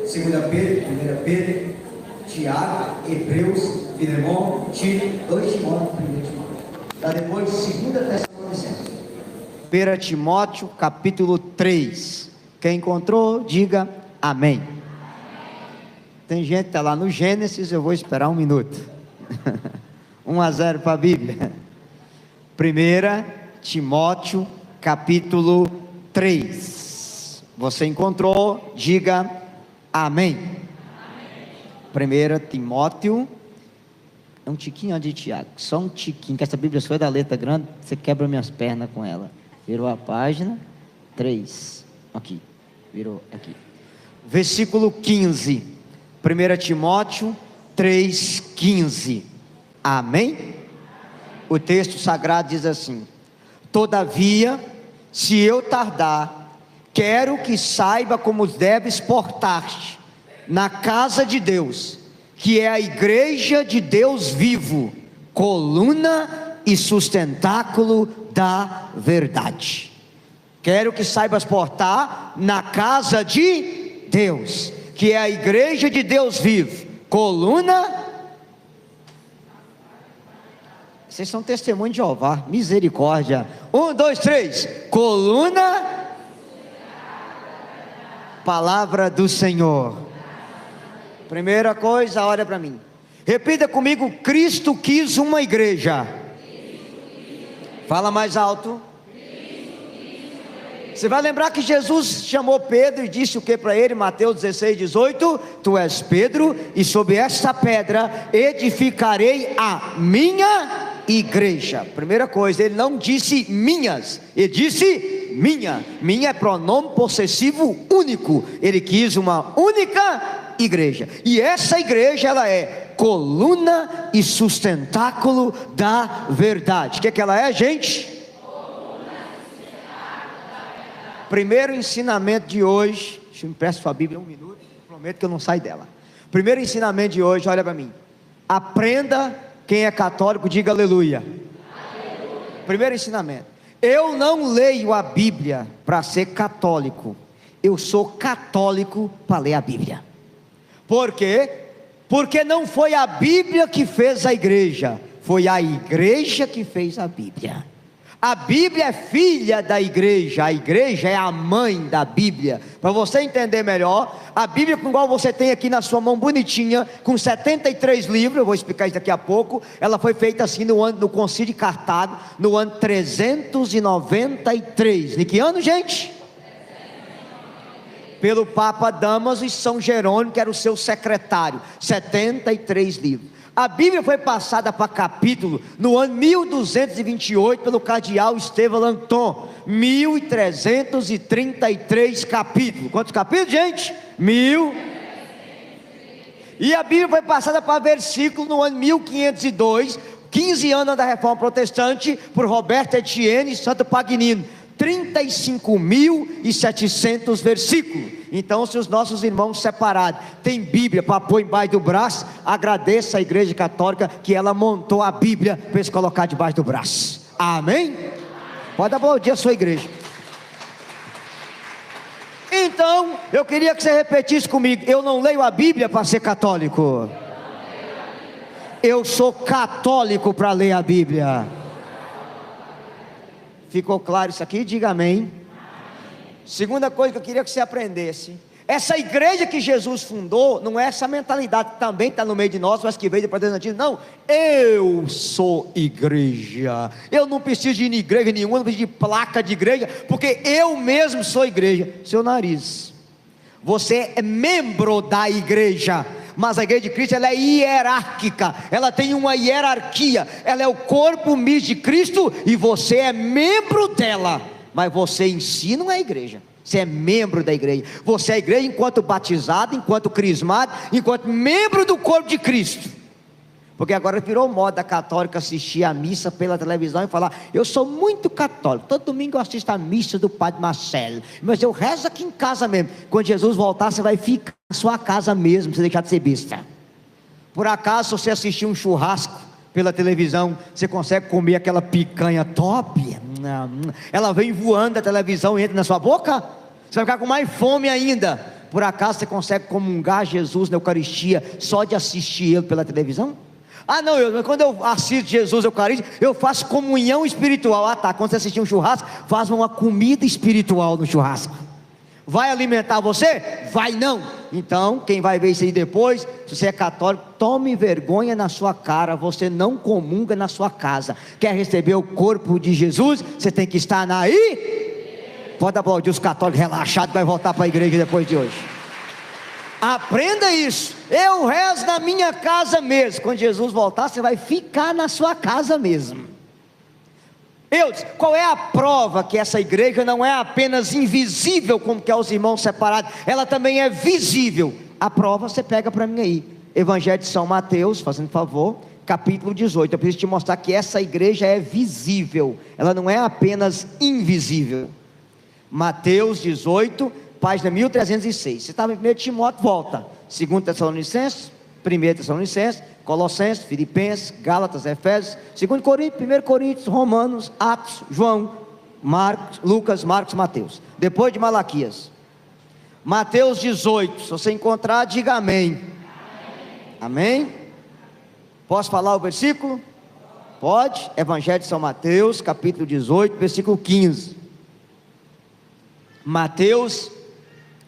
Segunda Pedro, Primeira Pedro, Tiago, Hebreus, Filemão, Tito, 2 Timóteo, 1 Timóteo. Dá depois Segunda Tessalonicenses. 1 Timóteo, capítulo 3. Quem encontrou, diga amém. Tem gente que está lá no Gênesis, eu vou esperar 1 minuto. 1-0 para a Bíblia. 1 Timóteo, capítulo 3. Você encontrou, diga amém. 1 Timóteo, é um tiquinho de Tiago, só um tiquinho, que essa Bíblia só é da letra grande, você quebra minhas pernas com ela. Virou a página 3, aqui, virou aqui. Versículo 15, 1 Timóteo 3,15, amém? O texto sagrado diz assim: todavia, se eu tardar, quero que saiba como deves portar-te na casa de Deus, que é a igreja de Deus vivo, coluna e sustentáculo da verdade. Quero que saibas portar na casa de Deus, que é a igreja de Deus vivo, coluna. Vocês são testemunho de Jeová, misericórdia. 1, 2, 3, coluna. Palavra do Senhor. Primeira coisa, olha para mim. Repita comigo: Cristo quis uma igreja. Fala mais alto. Você vai lembrar que Jesus chamou Pedro e disse o que para ele? Mateus 16:18: tu és Pedro, e sobre esta pedra edificarei a minha igreja. Primeira coisa, ele não disse minhas, ele disse minha. Minha é pronome possessivo único. Ele quis uma única igreja, e essa igreja, ela é coluna e sustentáculo da verdade. O que ela é, gente? Primeiro ensinamento de hoje, deixa eu emprestar sua Bíblia 1 minuto, prometo que eu não saio dela. Primeiro ensinamento de hoje, olha para mim. Aprenda, quem é católico, diga aleluia. Aleluia. Primeiro ensinamento: eu não leio a Bíblia para ser católico, eu sou católico para ler a Bíblia. Por quê? Porque não foi a Bíblia que fez a igreja, foi a igreja que fez a Bíblia. A Bíblia é filha da igreja, a igreja é a mãe da Bíblia. Para você entender melhor, a Bíblia, igual você tem aqui na sua mão bonitinha, com 73 livros, eu vou explicar isso daqui a pouco. Ela foi feita assim no Concílio de Cartago, no ano 393. Em que ano, gente? Pelo Papa Damaso e São Jerônimo, que era o seu secretário. 73 livros. A Bíblia foi passada para capítulo no ano 1228 pelo cardeal Estevão Lanton. 1333 capítulos. Quantos capítulos, gente? 1000. E a Bíblia foi passada para versículo no ano 1502, 15 anos da Reforma Protestante, por Roberto Etienne e Santo Pagnino. 35.700 versículos. Então, se os nossos irmãos separados têm Bíblia para pôr embaixo do braço, agradeça a igreja católica que ela montou a Bíblia para eles colocar debaixo do braço. Amém? Pode aplaudir a sua igreja. Então, eu queria que você repetisse comigo: eu não leio a Bíblia para ser católico, eu sou católico para ler a Bíblia. Ficou claro isso aqui? Diga amém. Segunda coisa que eu queria que você aprendesse: essa igreja que Jesus fundou, não é essa mentalidade que também está no meio de nós, mas que veio depois das antigas. Não, eu sou igreja. Eu não preciso de ir em igreja nenhuma, não preciso de placa de igreja, porque eu mesmo sou igreja. Seu nariz, você é membro da igreja, mas a igreja de Cristo, ela é hierárquica, ela tem uma hierarquia, ela é o corpo místico de Cristo, e você é membro dela, mas você em si não é igreja, você é membro da igreja. Você é igreja enquanto batizado, enquanto crismado, enquanto membro do corpo de Cristo. Porque agora virou moda católica assistir a missa pela televisão e falar: eu sou muito católico, todo domingo eu assisto a missa do Padre Marcelo, mas eu rezo aqui em casa mesmo. Quando Jesus voltar, você vai ficar na sua casa mesmo, você deixar de ser besta. Por acaso, se você assistir um churrasco pela televisão, você consegue comer aquela picanha top? Ela vem voando da televisão e entra na sua boca? Você vai ficar com mais fome ainda. Por acaso você consegue comungar Jesus na Eucaristia só de assistir Ele pela televisão? Ah não, quando eu assisto Jesus na Eucaristia, eu faço comunhão espiritual. Ah tá, quando você assistir um churrasco, faz uma comida espiritual no churrasco. Vai alimentar você? Vai não. Então, quem vai ver isso aí depois, se você é católico, tome vergonha na sua cara. Você não comunga na sua casa. Quer receber o corpo de Jesus? Você tem que estar aí. Pode aplaudir os católicos relaxados, vai voltar para a igreja depois de hoje. Aprenda isso. Eu rezo na minha casa mesmo. Quando Jesus voltar, você vai ficar na sua casa mesmo. Qual é a prova que essa igreja não é apenas invisível, como que é os irmãos separados, ela também é visível? A prova você pega para mim aí, Evangelho de São Mateus, fazendo favor, capítulo 18, eu preciso te mostrar que essa igreja é visível, ela não é apenas invisível. Mateus 18, página 1306, você estava em 1 Timóteo, volta, 2 Tessalonicenses, 1 Tessalonicenses, Colossenses, Filipenses, Gálatas, Efésios, 2 Coríntios, 1 Coríntios, Romanos, Atos, João, Marcos, Lucas, Marcos, Mateus. Depois de Malaquias. Mateus 18, se você encontrar, diga amém. Amém? Posso falar o versículo? Pode. Evangelho de São Mateus, capítulo 18, versículo 15. Mateus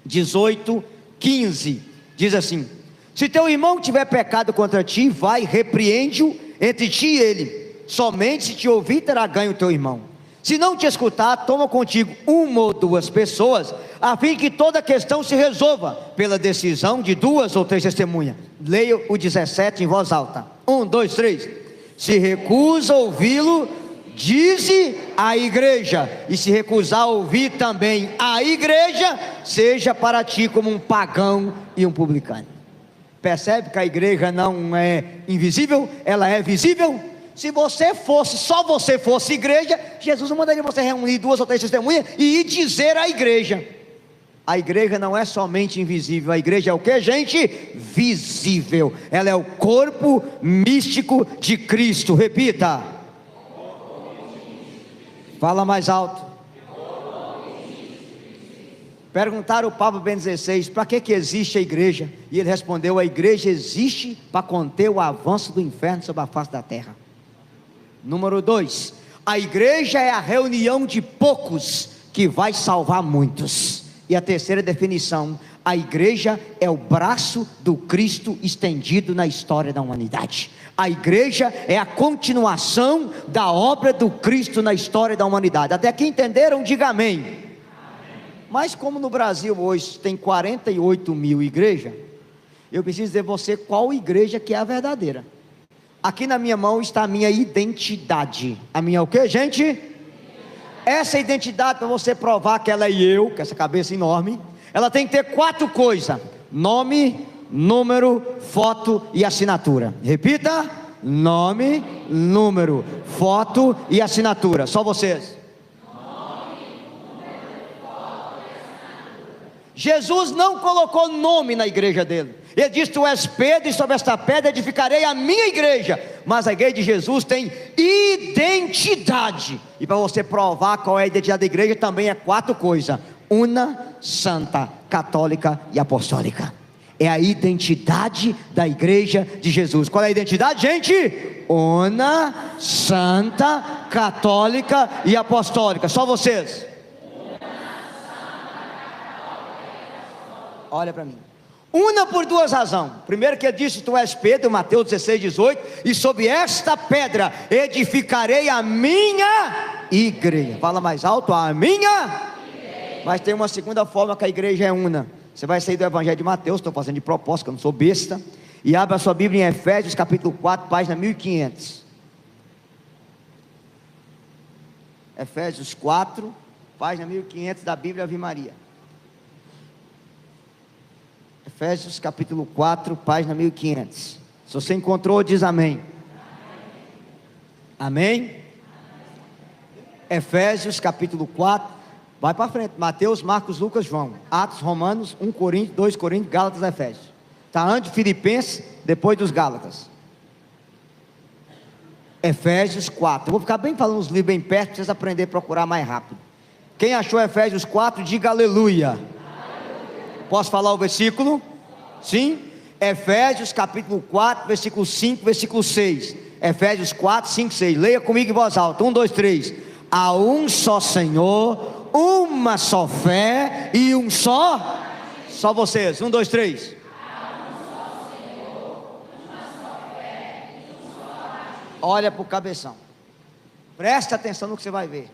18, 15. Diz assim: se teu irmão tiver pecado contra ti, vai, repreende-o entre ti e ele. Somente se te ouvir, terá ganho o teu irmão. Se não te escutar, toma contigo uma ou duas pessoas, a fim que toda questão se resolva pela decisão de 2 ou 3 testemunhas. Leia o 17 em voz alta. 1, 2, 3. Se recusa ouvi-lo, dize à igreja. E se recusar a ouvir também a igreja, seja para ti como um pagão e um publicano. Percebe que a igreja não é invisível, ela é visível. Se você fosse, só você fosse igreja, Jesus não mandaria você reunir 2 ou 3 testemunhas e ir dizer à igreja. A igreja não é somente invisível, a igreja é o que, gente? Visível. Ela é o corpo místico de Cristo. Repita. Fala mais alto. Perguntaram ao Papa Bento XVI, para que existe a igreja? E ele respondeu: a igreja existe para conter o avanço do inferno sobre a face da terra. Número 2, a igreja é a reunião de poucos que vai salvar muitos. E a terceira definição: a igreja é o braço do Cristo estendido na história da humanidade. A igreja é a continuação da obra do Cristo na história da humanidade. Até aqui entenderam? Diga amém. Mas como no Brasil hoje tem 48 mil igrejas, eu preciso dizer a você qual igreja que é a verdadeira. Aqui na minha mão está a minha identidade. A minha o que, gente? Essa identidade, para você provar que ela é eu, com essa cabeça enorme, ela tem que ter 4 coisas: nome, número, foto e assinatura. Repita: nome, número, foto e assinatura. Só vocês. Jesus não colocou nome na igreja dele. Ele disse: tu és Pedro, e sobre esta pedra edificarei a minha igreja. Mas a igreja de Jesus tem identidade. E para você provar qual é a identidade da igreja, também é 4 coisas: una, santa, católica e apostólica. É a identidade da igreja de Jesus. Qual é a identidade, gente? Una, santa, católica e apostólica. Só vocês. Olha para mim. Una por 2 razões. Primeiro que ele disse: tu és Pedro, Mateus 16, 18. E sobre esta pedra edificarei a minha igreja. Fala mais alto: a minha igreja. Mas tem uma segunda forma que a igreja é una. Você vai sair do Evangelho de Mateus, estou fazendo de propósito, que eu não sou besta, e abre a sua Bíblia em Efésios capítulo 4, página 1500. Efésios 4, página 1500 da Bíblia Ave Maria. Efésios capítulo 4, página 1500. Se você encontrou, diz amém. Amém? Efésios capítulo 4, vai para frente: Mateus, Marcos, Lucas, João, Atos, Romanos, 1 Coríntios, 2 Coríntios, Gálatas, Efésios. Está antes de Filipenses, depois dos Gálatas. Efésios 4. Eu vou ficar bem falando os livros bem perto, para vocês aprenderem a procurar mais rápido. Quem achou Efésios 4, diga aleluia. Posso falar o versículo? Sim? Efésios capítulo 4, versículo 5, versículo 6. Efésios 4, 5, 6. Leia comigo em voz alta. 1, 2, 3. Há um só Senhor, uma só fé e um só. Só vocês. 1, 2, 3. Olha para o cabeção. Presta atenção no que você vai ver.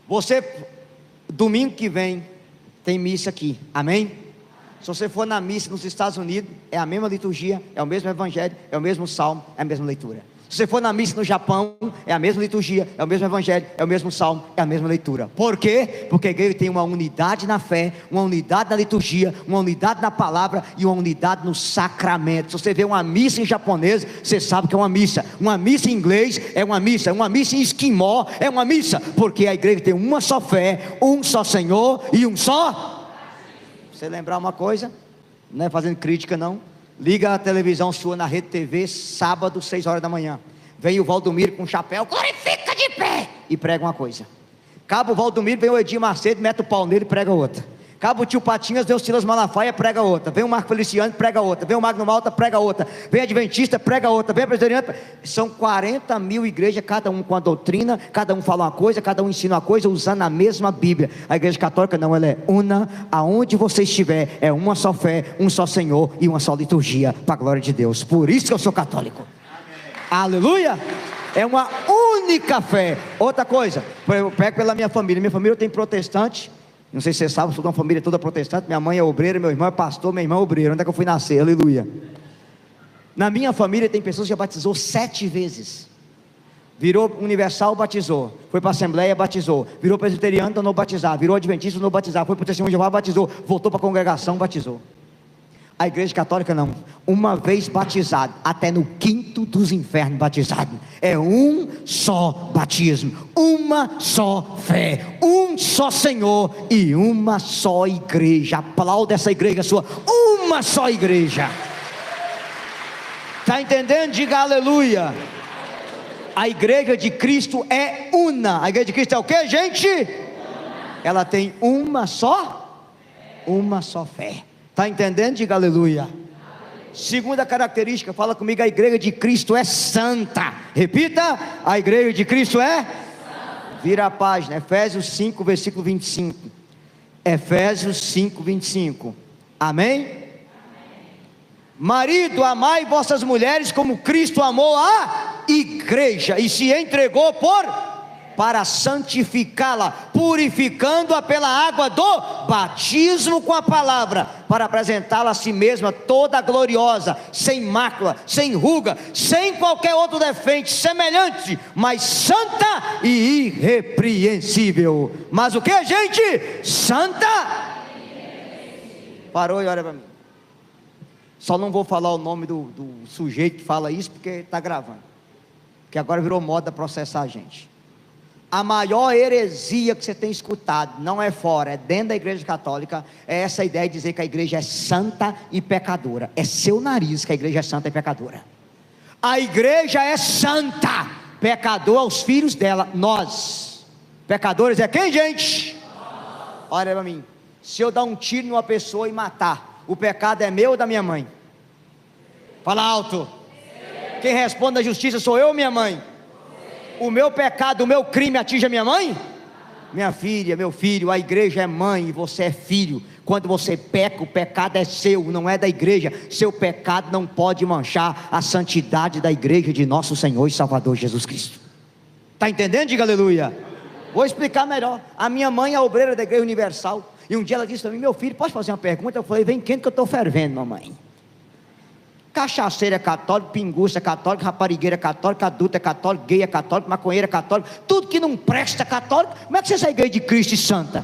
Você, domingo que vem, tem missa aqui. Amém? Se você for na missa nos Estados Unidos, é a mesma liturgia, é o mesmo evangelho, é o mesmo salmo, é a mesma leitura. Se você for na missa no Japão, é a mesma liturgia, é o mesmo evangelho, é o mesmo salmo, é a mesma leitura. Por quê? Porque a igreja tem uma unidade na fé, uma unidade na liturgia, uma unidade na palavra e uma unidade no sacramento. Se você vê uma missa em japonês, você sabe que é uma missa. Uma missa em inglês é uma missa em esquimó é uma missa, porque a igreja tem uma só fé, um só Senhor e um só. Você lembrar uma coisa, não é fazendo crítica não. Liga a televisão sua na Rede TV, sábado, 6 horas da manhã. Vem o Valdomiro com um chapéu, glorifica de pé, e prega uma coisa. Acaba o Valdomiro, vem o Edir Macedo, mete o pau nele e prega outra. Acaba o tio Patinhas, vem o Silas Malafaia, prega outra. Vem o Marco Feliciano, prega outra. Vem o Magno Malta, prega outra. Vem a Adventista, prega outra. Vem a Presbiteriana. São 40 mil igrejas, cada um com a doutrina, cada um fala uma coisa, cada um ensina uma coisa, usando a mesma Bíblia. A igreja católica não, ela é una, aonde você estiver, é uma só fé, um só Senhor e uma só liturgia, para a glória de Deus. Por isso que eu sou católico. Amém. Aleluia! É uma única fé. Outra coisa, eu pego pela minha família eu tenho protestante. Não sei se você sabe, eu sou de uma família toda protestante. Minha mãe é obreira, meu irmão é pastor, meu irmão é obreiro. Onde é que eu fui nascer? Aleluia. Na minha família tem pessoas que já batizou 7 vezes. Virou universal, batizou. Foi para a assembleia, batizou. Virou presbiteriano, tornou batizar. Virou adventista, tornou batizar. Foi para o testemunho de Jeová, batizou. Voltou para a congregação, batizou. A igreja católica não. Uma vez batizado, até no quinto dos infernos batizado. É um só batismo, uma só fé, um só Senhor e uma só igreja. Aplauda essa igreja sua, uma só igreja. Está entendendo? Diga aleluia. A igreja de Cristo é una. A igreja de Cristo é o que, gente? Ela tem uma só fé. Está entendendo? Diga aleluia. Segunda característica, fala comigo, a igreja de Cristo é santa. Repita, a igreja de Cristo é santa. Vira a página, Efésios 5, versículo 25. Efésios 5, 25. Amém? Amém. Marido, amai vossas mulheres como Cristo amou a igreja e se entregou para santificá-la, purificando-a pela água do batismo com a palavra, para apresentá-la a si mesma toda gloriosa, sem mácula, sem ruga, sem qualquer outro defeito, semelhante, mas santa e irrepreensível. Mas o que, gente? Santa. Parou e olha para mim. Só não vou falar o nome do sujeito que fala isso, porque está gravando, porque agora virou moda processar a gente. A maior heresia que você tem escutado, não é fora, é dentro da igreja católica, é essa ideia de dizer que a igreja é santa e pecadora. É seu nariz que a igreja é santa e pecadora. A igreja é santa, pecador aos filhos dela, nós. Pecadores é quem, gente? Olha para mim, se eu dar um tiro numa pessoa e matar, o pecado é meu ou da minha mãe? Fala alto. Quem responde na justiça sou eu ou minha mãe? O meu pecado, o meu crime atinge a minha mãe? Minha filha, meu filho, a igreja é mãe e você é filho. Quando você peca, o pecado é seu, não é da igreja. Seu pecado não pode manchar a santidade da igreja de nosso Senhor e Salvador Jesus Cristo. Está entendendo? Diga aleluia. Vou explicar melhor. A minha mãe é obreira da igreja universal, e um dia ela disse para mim: meu filho, posso fazer uma pergunta? Eu falei: vem quente que eu estou fervendo, mamãe. Cachaceiro é católico, pinguça é católico, raparigueira é católico, adulto é católico, gay é católico, maconheiro é católico, tudo que não presta é católico. Como é que você é igreja de Cristo e santa?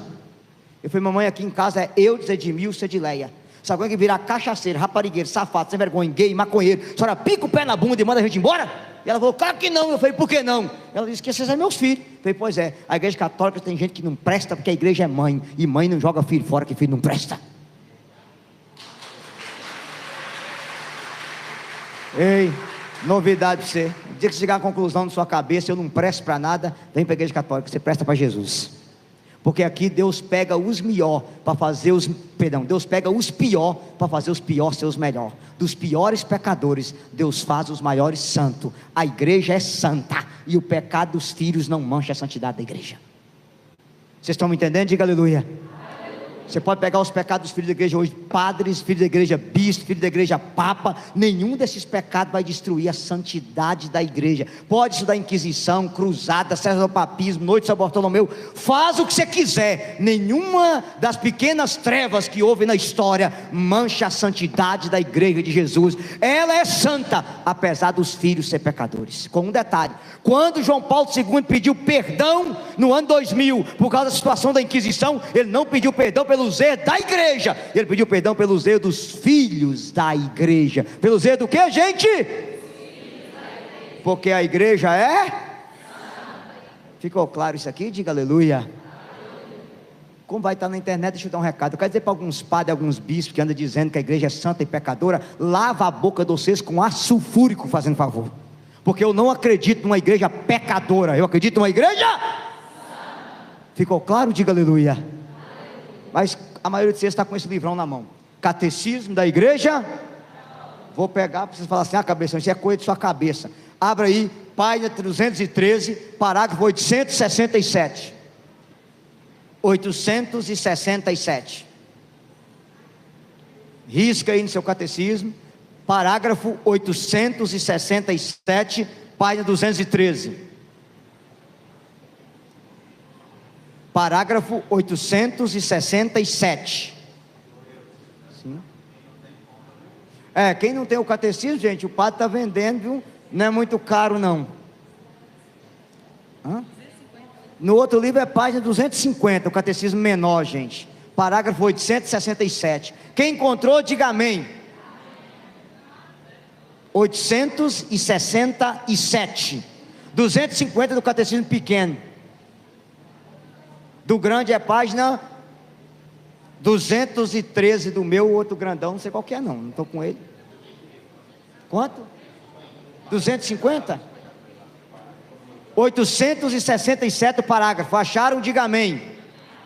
Eu falei: mamãe, aqui em casa é eu, Edmilson, Edileia. Sabe alguém que virar cachaceiro, raparigueiro, safado, sem vergonha, gay, maconheiro, a senhora pica o pé na bunda e manda a gente embora? E ela falou: claro que não. Eu falei: por que não? Ela disse que vocês são meus filhos. Eu falei: pois é, a igreja católica tem gente que não presta, porque a igreja é mãe, e mãe não joga filho fora, que filho não presta. Ei, novidade para você. No dia que chegar a conclusão na sua cabeça, eu não presto para nada, vem para a igreja católica, você presta para Jesus. Porque aqui Deus pega os melhor para fazer os, perdão, Deus pega os pior para fazer os piores ser os melhor. Dos piores pecadores, Deus faz os maiores santos. A igreja é santa, e o pecado dos filhos não mancha a santidade da igreja. Vocês estão me entendendo? Diga aleluia. Você pode pegar os pecados dos filhos da igreja hoje, padres, filhos da igreja bispo, filhos da igreja papa, nenhum desses pecados vai destruir a santidade da igreja. Pode estudar Inquisição, Cruzada, Papismo, Noite de São Bartolomeu, faz o que você quiser, nenhuma das pequenas trevas que houve na história mancha a santidade da igreja de Jesus. Ela é santa, apesar dos filhos ser pecadores. Com um detalhe: quando João Paulo II pediu perdão no ano 2000, por causa da situação da Inquisição, ele não pediu perdão pelos erros da igreja, ele pediu perdão pelos erros dos filhos da igreja. Pelos erros do que, gente? Porque a igreja é? Ficou claro isso aqui? Diga aleluia. Como vai estar na internet, deixa eu dar um recado. Eu quero dizer para alguns padres, alguns bispos que andam dizendo que a igreja é santa e pecadora: lava a boca de vocês com ácido sulfúrico, fazendo favor. Porque eu não acredito numa igreja pecadora, eu acredito numa igreja. Ficou claro? Diga aleluia. Mas a maioria de vocês está com esse livrão na mão. Catecismo da igreja. Vou pegar para vocês falarem assim: ah, cabeça, isso é coisa de sua cabeça. Abra aí, página 213, parágrafo 867. 867. Risca aí no seu catecismo, parágrafo 867, página 213. Parágrafo 867. Sim. Quem não tem o catecismo, gente, o padre está vendendo, viu? Não é muito caro não. No outro livro é página 250, o catecismo menor, gente. Parágrafo 867. Quem encontrou, diga amém. 867. 250 do catecismo pequeno. Do grande é página 213 do meu, o outro grandão, não sei qual que é não estou com ele. Quanto? 250? 867 o parágrafo. Acharam? Diga amém.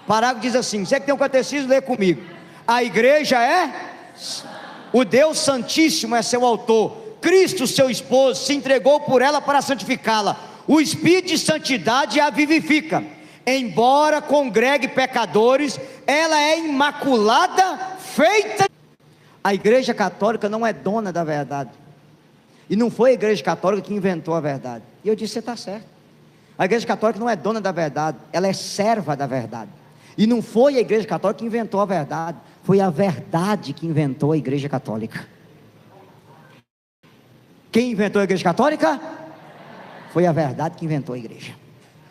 O parágrafo diz assim: você que tem um catecismo, lê comigo. A igreja é? O Deus Santíssimo é seu autor. Cristo, seu esposo, se entregou por ela para santificá-la. O Espírito de santidade a vivifica. Embora congregue pecadores, ela é imaculada, feita. A igreja católica não é dona da verdade. E não foi a igreja católica que inventou a verdade. E eu disse: você está certo. A igreja católica não é dona da verdade, ela é serva da verdade. E não foi a igreja católica que inventou a verdade, foi a verdade que inventou a igreja católica. Quem inventou a igreja católica? Foi a verdade que inventou a igreja.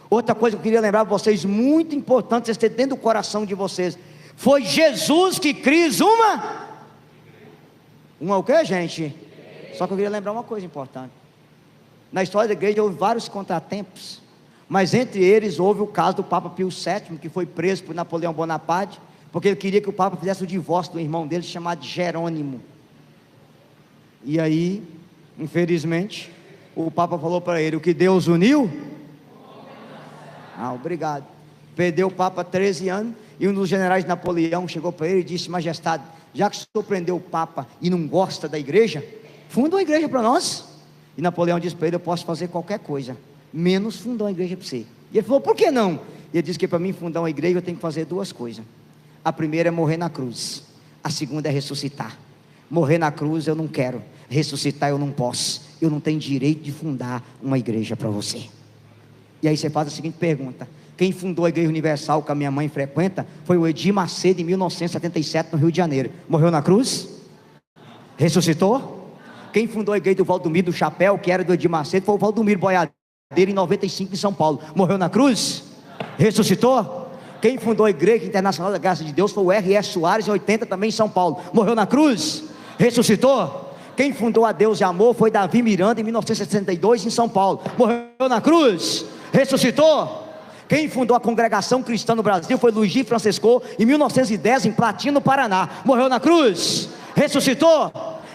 Outra coisa que eu queria lembrar para vocês, muito importante, vocês terem dentro do coração de vocês: foi Jesus que quis uma o que, gente? Só que eu queria lembrar uma coisa importante. Na história da igreja houve vários contratempos, mas entre eles houve o caso do Papa Pio VII, que foi preso por Napoleão Bonaparte, porque ele queria que o Papa fizesse o divórcio do irmão dele, chamado Jerônimo. E aí, infelizmente, o Papa falou para ele: o que Deus uniu, obrigado. Perdeu o Papa 13 anos, e um dos generais de Napoleão chegou para ele e disse: majestade, já que o senhor prendeu o Papa e não gosta da igreja, funda uma igreja para nós. E Napoleão disse para ele: eu posso fazer qualquer coisa, menos fundar uma igreja para você. E ele falou: por que não? E ele disse que para mim fundar uma igreja eu tenho que fazer duas coisas. A primeira é morrer na cruz, a segunda é ressuscitar. Morrer na cruz eu não quero, ressuscitar eu não posso. Eu não tenho direito de fundar uma igreja para você. E aí você faz a seguinte pergunta: quem fundou a Igreja Universal, que a minha mãe frequenta, foi o Edir Macedo, em 1977, no Rio de Janeiro. Morreu na cruz? Ressuscitou? Quem fundou a igreja do Valdomiro do Chapéu, que era do Edir Macedo, foi o Valdomiro Boiadeiro, em 95, em São Paulo. Morreu na cruz? Ressuscitou? Quem fundou a Igreja Internacional da Graça de Deus foi o R.S. Soares, em 80, também em São Paulo. Morreu na cruz? Ressuscitou? Quem fundou a Deus e Amor foi Davi Miranda, em 1962, em São Paulo. Morreu na cruz? Ressuscitou? Quem fundou a Congregação Cristã no Brasil foi Luigi Francesco, em 1910, em Platina, no Paraná. Morreu na cruz? Ressuscitou?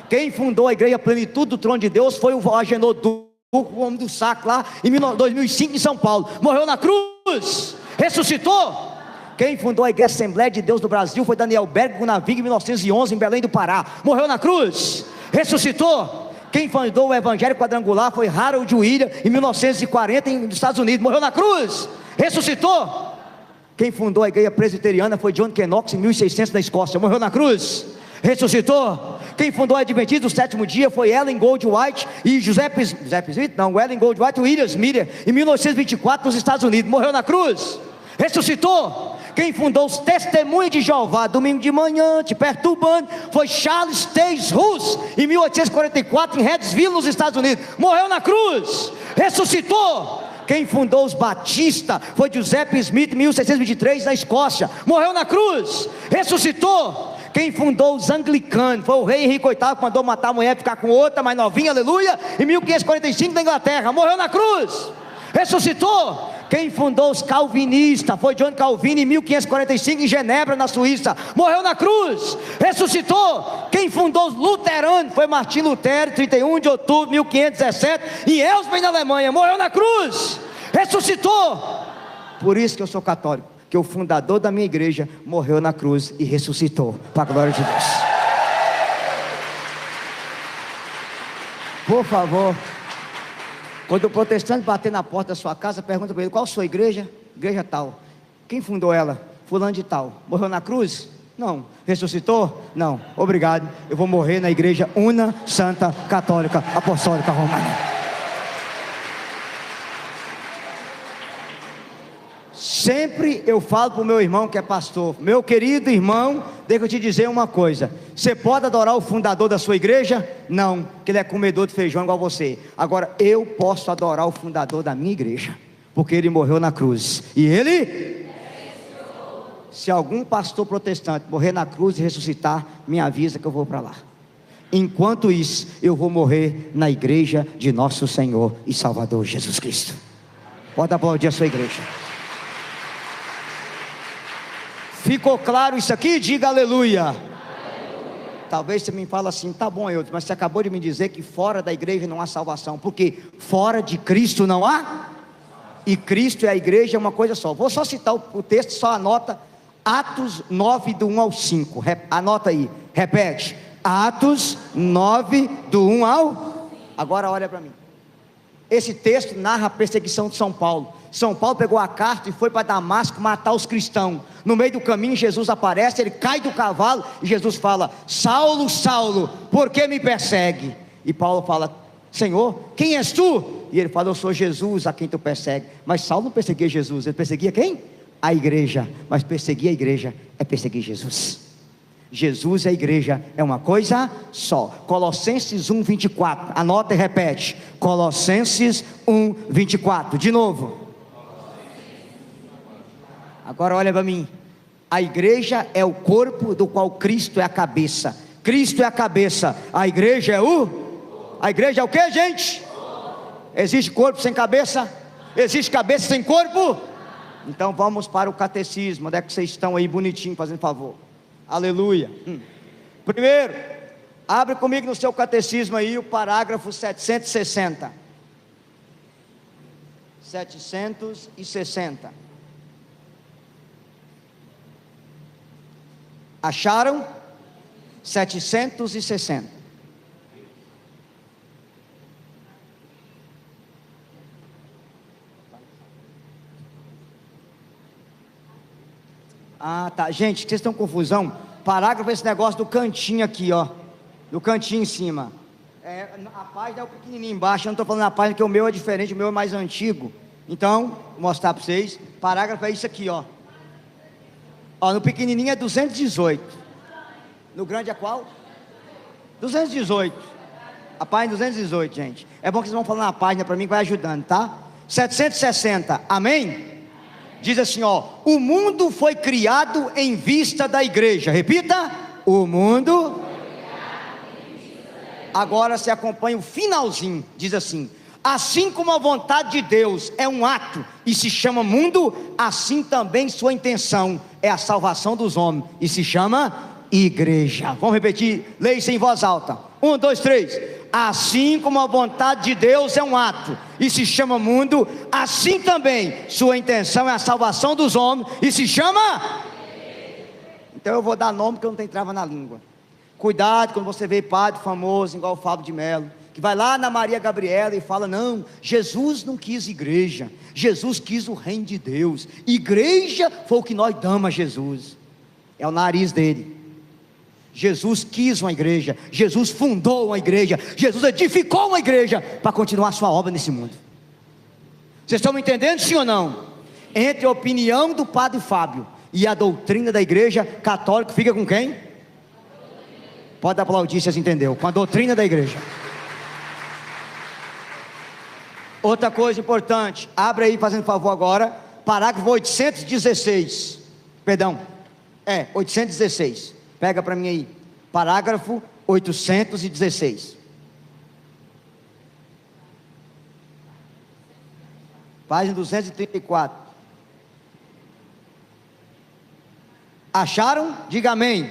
Quem fundou a Igreja Plenitude do Trono de Deus foi o Agenor do o homem do saco lá, em 2005, em São Paulo. Morreu na cruz? Ressuscitou? Quem fundou a Igreja Assembleia de Deus do Brasil foi Daniel Berg Navig, em 1911, em Belém do Pará. Morreu na cruz, ressuscitou. Quem fundou o Evangelho Quadrangular foi Harold William, em 1940, nos Estados Unidos. Morreu na cruz, ressuscitou. Quem fundou a Igreja Presbiteriana foi John Knox, em 1600, na Escócia. Morreu na cruz, ressuscitou. Quem fundou a Adventista do Sétimo Dia foi Ellen Goldwhite e Ellen Goldwhite e William Miller, em 1924, nos Estados Unidos. Morreu na cruz, ressuscitou. Quem fundou os Testemunhas de Jeová, domingo de manhã, te perturbando, foi Charles Taze Russell, em 1844, em Reddsville, nos Estados Unidos. Morreu na cruz, ressuscitou. Quem fundou os Batistas foi Giuseppe Smith, em 1623, na Escócia. Morreu na cruz, ressuscitou. Quem fundou os Anglicanos foi o rei Henrique VIII, que mandou matar a mulher e ficar com outra mais novinha, aleluia, em 1545, na Inglaterra. Morreu na cruz, ressuscitou. Quem fundou os Calvinistas foi John Calvin, em 1545, em Genebra, na Suíça. Morreu na cruz, ressuscitou. Quem fundou os Luteranos foi Martim Lutero, 31 de outubro de 1517, em Elsbach, na Alemanha. Morreu na cruz, ressuscitou. Por isso que eu sou católico, que o fundador da minha igreja morreu na cruz e ressuscitou, para a glória de Deus. Por favor, quando o protestante bater na porta da sua casa, pergunta para ele: qual a sua igreja? Igreja tal. Quem fundou ela? Fulano de tal. Morreu na cruz? Não. Ressuscitou? Não. Obrigado, eu vou morrer na igreja una, santa, católica, apostólica, romana. Sempre eu falo para o meu irmão que é pastor: meu querido irmão, deixa eu te dizer uma coisa. Você pode adorar o fundador da sua igreja? Não, porque ele é comedor de feijão igual você. Agora eu posso adorar o fundador da minha igreja, porque ele morreu na cruz. E ele? Se algum pastor protestante morrer na cruz e ressuscitar, me avisa que eu vou para lá. Enquanto isso, eu vou morrer na igreja de nosso Senhor e Salvador Jesus Cristo. Pode aplaudir a sua igreja. Ficou claro isso aqui? Diga aleluia. Aleluia. Talvez você me fale assim: tá bom, eu, mas você acabou de me dizer que fora da igreja não há salvação, porque fora de Cristo não há, e Cristo e a igreja é uma coisa só. Vou só citar o texto, só anota Atos 9, do 1 ao 5, anota aí, repete, Atos 9, do 1 ao... Agora olha para mim. Esse texto narra a perseguição de São Paulo. São Paulo pegou a carta e foi para Damasco matar os cristãos. No meio do caminho Jesus aparece, ele cai do cavalo e Jesus fala: Saulo, Saulo, por que me persegue? E Paulo fala: Senhor, quem és tu? E ele fala: eu sou Jesus a quem tu persegue. Mas Saulo não perseguia Jesus, ele perseguia quem? A igreja. Mas perseguir a igreja é perseguir Jesus. Jesus e a igreja é uma coisa só. Colossenses 1, 24, anota e repete, Colossenses 1, 24, de novo. Agora olha para mim. A igreja é o corpo do qual Cristo é a cabeça. Cristo é a cabeça, a igreja é a igreja é o que, gente? Existe corpo sem cabeça? Existe cabeça sem corpo? Então vamos para o catecismo. Onde é que vocês estão aí bonitinho, fazendo favor? Aleluia. Primeiro, abre comigo no seu catecismo aí o parágrafo 760. 760. Acharam? 760. Ah, tá. Gente, vocês estão com confusão? Parágrafo é esse negócio do cantinho aqui, ó. Do cantinho em cima. A página é o pequenininho embaixo. Eu não estou falando a página, que o meu é diferente, o meu é mais antigo. Então, vou mostrar para vocês. Parágrafo é isso aqui, ó. Ó, no pequenininho é 218. No grande é qual? 218. A página 218, gente. É bom que vocês vão falando a página para mim, que vai ajudando, tá? 760, amém? Diz assim, ó: o mundo foi criado em vista da igreja. Repita: o mundo. Agora se acompanha o finalzinho. Diz assim: assim como a vontade de Deus é um ato e se chama mundo, assim também sua intenção é a salvação dos homens e se chama igreja. Vamos repetir, leia isso em voz alta. 1, 2, 3. Assim como a vontade de Deus é um ato e se chama mundo, assim também sua intenção é a salvação dos homens e se chama. Então eu vou dar nome que eu não tenho trava na língua. Cuidado quando você vê padre famoso igual o Fábio de Mello, que vai lá na Maria Gabriela e fala: não, Jesus não quis igreja, Jesus quis o reino de Deus. Igreja foi o que nós damos a Jesus. É o nariz dele. Jesus quis uma igreja, Jesus fundou uma igreja, Jesus edificou uma igreja para continuar sua obra nesse mundo. Vocês estão me entendendo, sim ou não? Entre a opinião do padre Fábio e a doutrina da igreja católica, fica com quem? Pode aplaudir se vocês entenderam. Com a doutrina da igreja. Outra coisa importante, abre aí fazendo favor agora, parágrafo 816, perdão, 816, pega para mim aí, parágrafo 816, página 234, acharam? Diga amém.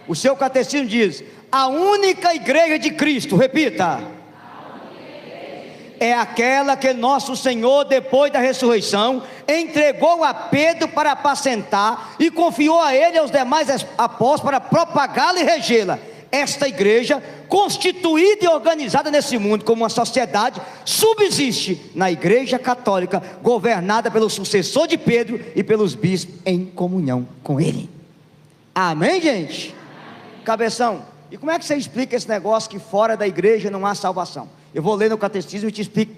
O seu catecismo diz: a única igreja de Cristo, repita, é aquela que nosso Senhor, depois da ressurreição, entregou a Pedro para apacentar e confiou a ele e aos demais apóstolos para propagá-la e regê-la. Esta igreja, constituída e organizada nesse mundo como uma sociedade, subsiste na igreja católica, governada pelo sucessor de Pedro e pelos bispos em comunhão com ele. Amém, gente? Cabeção, e como é que você explica esse negócio que fora da igreja não há salvação? Eu vou ler no catecismo e te explico,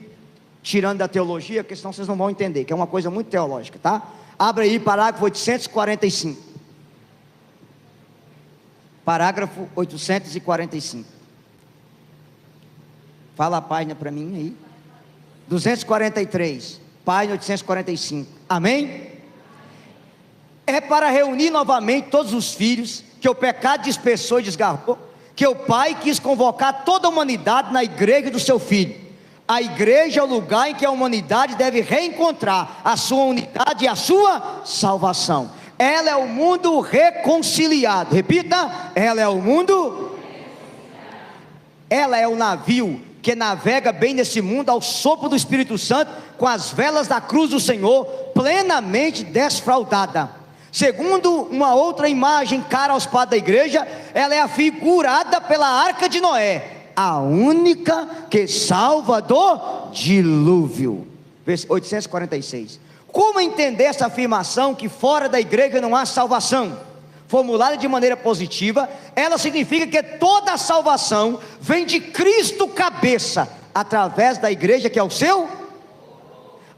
tirando da teologia, porque senão vocês não vão entender, que é uma coisa muito teológica, tá? Abre aí, parágrafo 845. Parágrafo 845. Fala a página para mim aí. 243, página 845. Amém? É para reunir novamente todos os filhos que o pecado dispersou e desgarrou, que o Pai quis convocar toda a humanidade na igreja do seu Filho. A igreja é o lugar em que a humanidade deve reencontrar a sua unidade e a sua salvação. Ela é o mundo reconciliado. Repita: ela é o mundo. Ela é o navio que navega bem nesse mundo ao sopro do Espírito Santo, com as velas da cruz do Senhor plenamente desfraldada. Segundo uma outra imagem cara aos padres da igreja, ela é afigurada pela arca de Noé, a única que salva do dilúvio. Versículo 846. Como entender essa afirmação que fora da igreja não há salvação? Formulada de maneira positiva, ela significa que toda a salvação vem de Cristo cabeça, através da igreja que é o seu,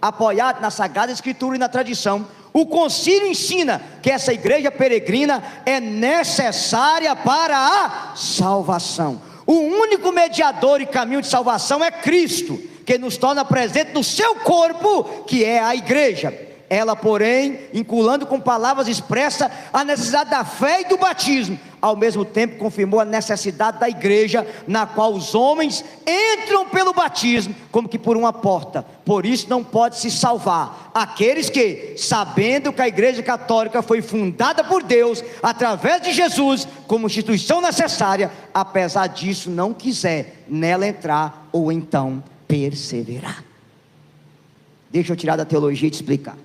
apoiado na Sagrada Escritura e na tradição. O concílio ensina que essa igreja peregrina é necessária para a salvação. O único mediador e caminho de salvação é Cristo, que nos torna presente no seu corpo, que é a igreja. Ela, porém, vinculando com palavras, expressa a necessidade da fé e do batismo. Ao mesmo tempo confirmou a necessidade da igreja, na qual os homens entram pelo batismo, como que por uma porta. Por isso não pode se salvar aqueles que, sabendo que a igreja católica foi fundada por Deus, através de Jesus, como instituição necessária, apesar disso não quiser nela entrar, ou então perseverar. Deixa eu tirar da teologia e te explicar.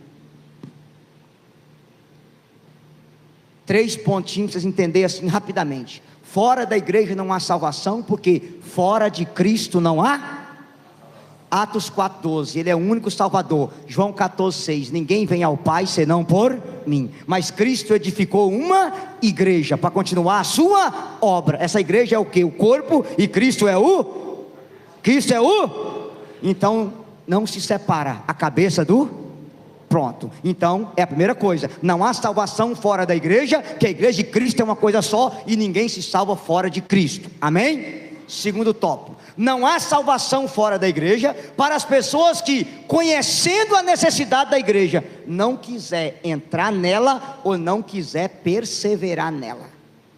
3 pontinhos para vocês entenderem assim rapidamente. Fora da igreja não há salvação, porque fora de Cristo não há. Atos 4:12, Ele é o único Salvador. João 14:6, ninguém vem ao Pai senão por mim. Mas Cristo edificou uma igreja para continuar a sua obra. Essa igreja é o que? O corpo, e Cristo é o? Cristo é o? Então não se separa a cabeça do? Pronto, então é a primeira coisa, não há salvação fora da igreja, que a igreja de Cristo é uma coisa só, e ninguém se salva fora de Cristo, amém? Segundo tópico, não há salvação fora da igreja, para as pessoas que, conhecendo a necessidade da igreja, não quiser entrar nela, ou não quiser perseverar nela.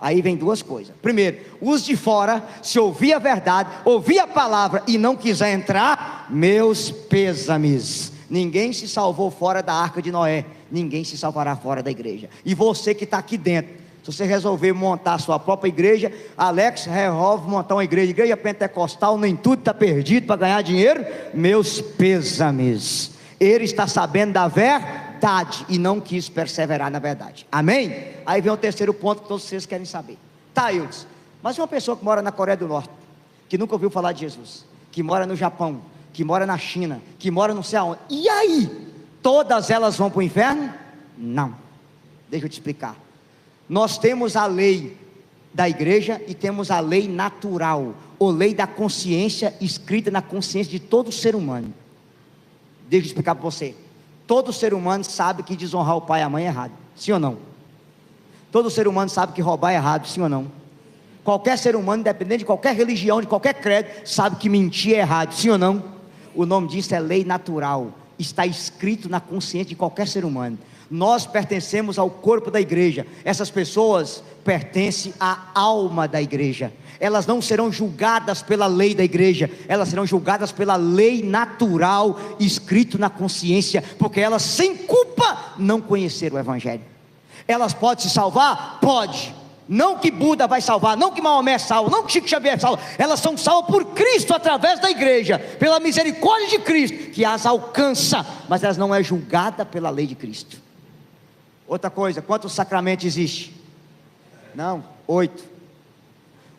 Aí vem 2 coisas. Primeiro, os de fora, se ouvir a verdade, ouvir a palavra, e não quiser entrar, meus pêsames. Ninguém se salvou fora da arca de Noé, ninguém se salvará fora da igreja. E você que está aqui dentro, Se você resolver montar a sua própria igreja, Alex resolve montar uma igreja pentecostal, nem tudo está perdido para ganhar dinheiro, meus pêsames. Ele está sabendo da verdade e não quis perseverar na verdade. Amém? Aí vem o terceiro ponto que todos vocês querem saber. Tá, Eudes, mas uma pessoa que mora na Coreia do Norte, que nunca ouviu falar de Jesus, que mora no Japão, que mora na China, que mora não sei aonde, e aí? Todas elas vão para o inferno? Não. Deixa eu te explicar. Nós temos a lei da igreja e temos a lei natural, ou lei da consciência, escrita na consciência de todo ser humano. Deixa eu explicar para você. Todo ser humano sabe que desonrar o pai e a mãe é errado, sim ou não? Todo ser humano sabe que roubar é errado, sim ou não? Qualquer ser humano, independente de qualquer religião, de qualquer credo, sabe que mentir é errado, sim ou não? O nome disso é lei natural, está escrito na consciência de qualquer ser humano. Nós pertencemos ao corpo da igreja. Essas pessoas pertencem à alma da igreja. Elas não serão julgadas pela lei da igreja, elas serão julgadas pela lei natural, escrito na consciência, porque elas sem culpa não conheceram o evangelho. Elas podem se salvar? Pode. Não que Buda vai salvar, não que Maomé é salvo, não que Chico Xavier é salvo. Elas são salvas por Cristo, através da igreja, pela misericórdia de Cristo, que as alcança, mas elas não é julgada pela lei de Cristo. Outra coisa, quantos sacramentos existe? Não, 8.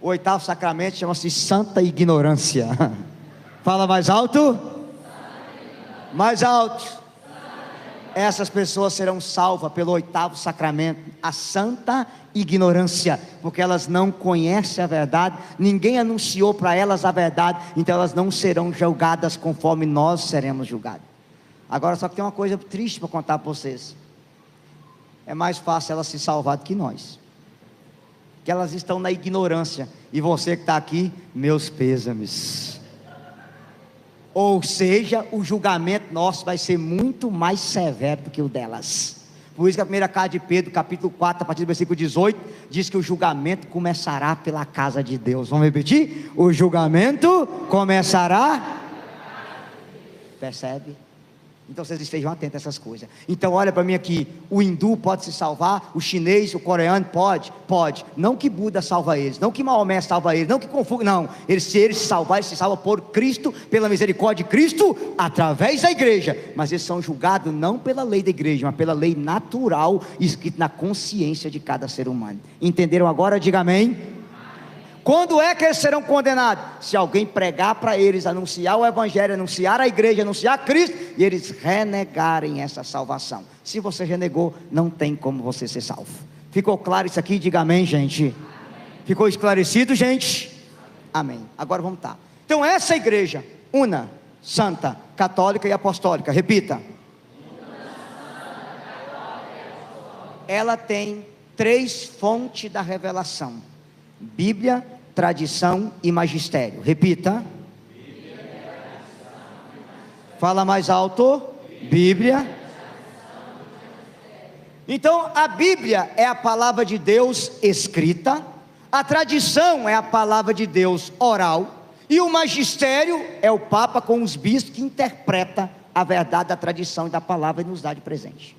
O oitavo sacramento chama-se Santa Ignorância. Fala mais alto. Mais alto. Essas pessoas serão salvas pelo oitavo sacramento, a santa ignorância, porque elas não conhecem a verdade, ninguém anunciou para elas a verdade, então elas não serão julgadas conforme nós seremos julgados. Agora só que tem uma coisa triste para contar para vocês. É mais fácil elas se salvar do que nós, que elas estão na ignorância, e você que está aqui, meus pêsames. Ou seja, o julgamento nosso vai ser muito mais severo do que o delas. Por isso que a primeira carta de Pedro, capítulo 4, a partir do versículo 18, diz que o julgamento começará pela casa de Deus. Vamos repetir? O julgamento começará. Percebe? Então vocês estejam atentos a essas coisas. Então olha para mim aqui, o hindu pode se salvar, o chinês, o coreano pode, não que Buda salva eles, não que Maomé salva eles, não que Confúcio, não, se eles se salvar, eles se salvam por Cristo, pela misericórdia de Cristo, através da igreja, mas eles são julgados não pela lei da igreja, mas pela lei natural, escrita na consciência de cada ser humano. Entenderam agora? Diga amém. Quando é que eles serão condenados? Se alguém pregar para eles, anunciar o evangelho, anunciar a igreja, anunciar Cristo, e eles renegarem essa salvação. Se você renegou, não tem como você ser salvo. Ficou claro isso aqui? Diga amém, gente. Amém. Ficou esclarecido, gente? Amém. Agora vamos lá. Então essa igreja, una, santa, católica e apostólica, repita. Ela tem 3 fontes da revelação: Bíblia, tradição e magistério. Repita. Fala mais alto. Bíblia. Então a Bíblia é a palavra de Deus escrita, a tradição é a palavra de Deus oral, e o magistério é o Papa com os bispos que interpreta a verdade da tradição e da palavra e nos dá de presente.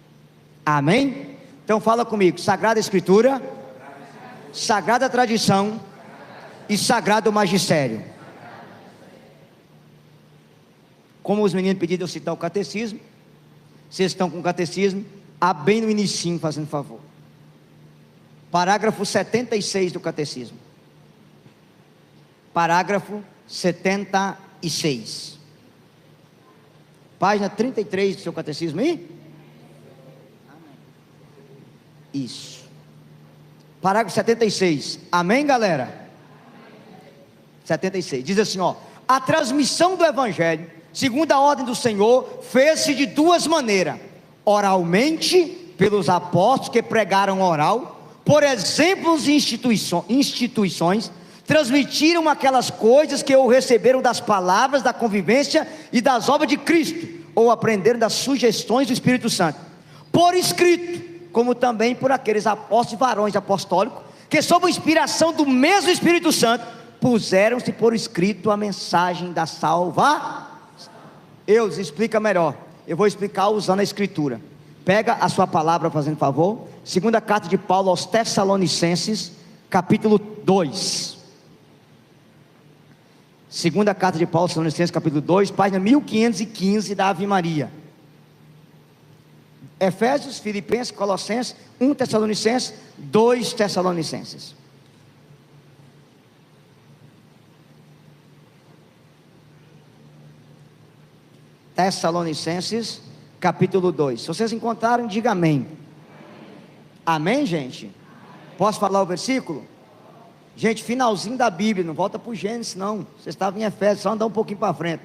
Amém? Então fala comigo: Sagrada Escritura, sagrada tradição e sagrado magistério. Como os meninos pediram eu citar o catecismo, vocês estão com o catecismo, bem no inicinho, fazendo favor. Parágrafo 76 do catecismo. Parágrafo 76. Página 33 do seu catecismo aí? Isso. Parágrafo 76, amém, galera? 76, diz assim, ó: a transmissão do evangelho, segundo a ordem do Senhor, fez-se de 2 maneiras: oralmente, pelos apóstolos que pregaram oral, por exemplos e instituições, transmitiram aquelas coisas que ou receberam das palavras, da convivência e das obras de Cristo, ou aprenderam das sugestões do Espírito Santo, por escrito, como também por aqueles apóstolos e varões apostólicos, que sob a inspiração do mesmo Espírito Santo, puseram-se por escrito a mensagem da salvação. Explica melhor, eu vou explicar usando a escritura. Pega a sua palavra, fazendo favor, Segunda carta de Paulo aos Tessalonicenses, capítulo 2. Segunda carta de Paulo aos Tessalonicenses, capítulo 2, página 1515 da Ave Maria. Efésios, Filipenses, Colossenses, 1 Tessalonicenses, 2 Tessalonicenses. Tessalonicenses, capítulo 2. Se vocês encontraram, diga amém. Amém, gente? Posso falar o versículo? Gente, finalzinho da Bíblia, não volta para o Gênesis não. Vocês estavam em Efésios, só andar um pouquinho para frente.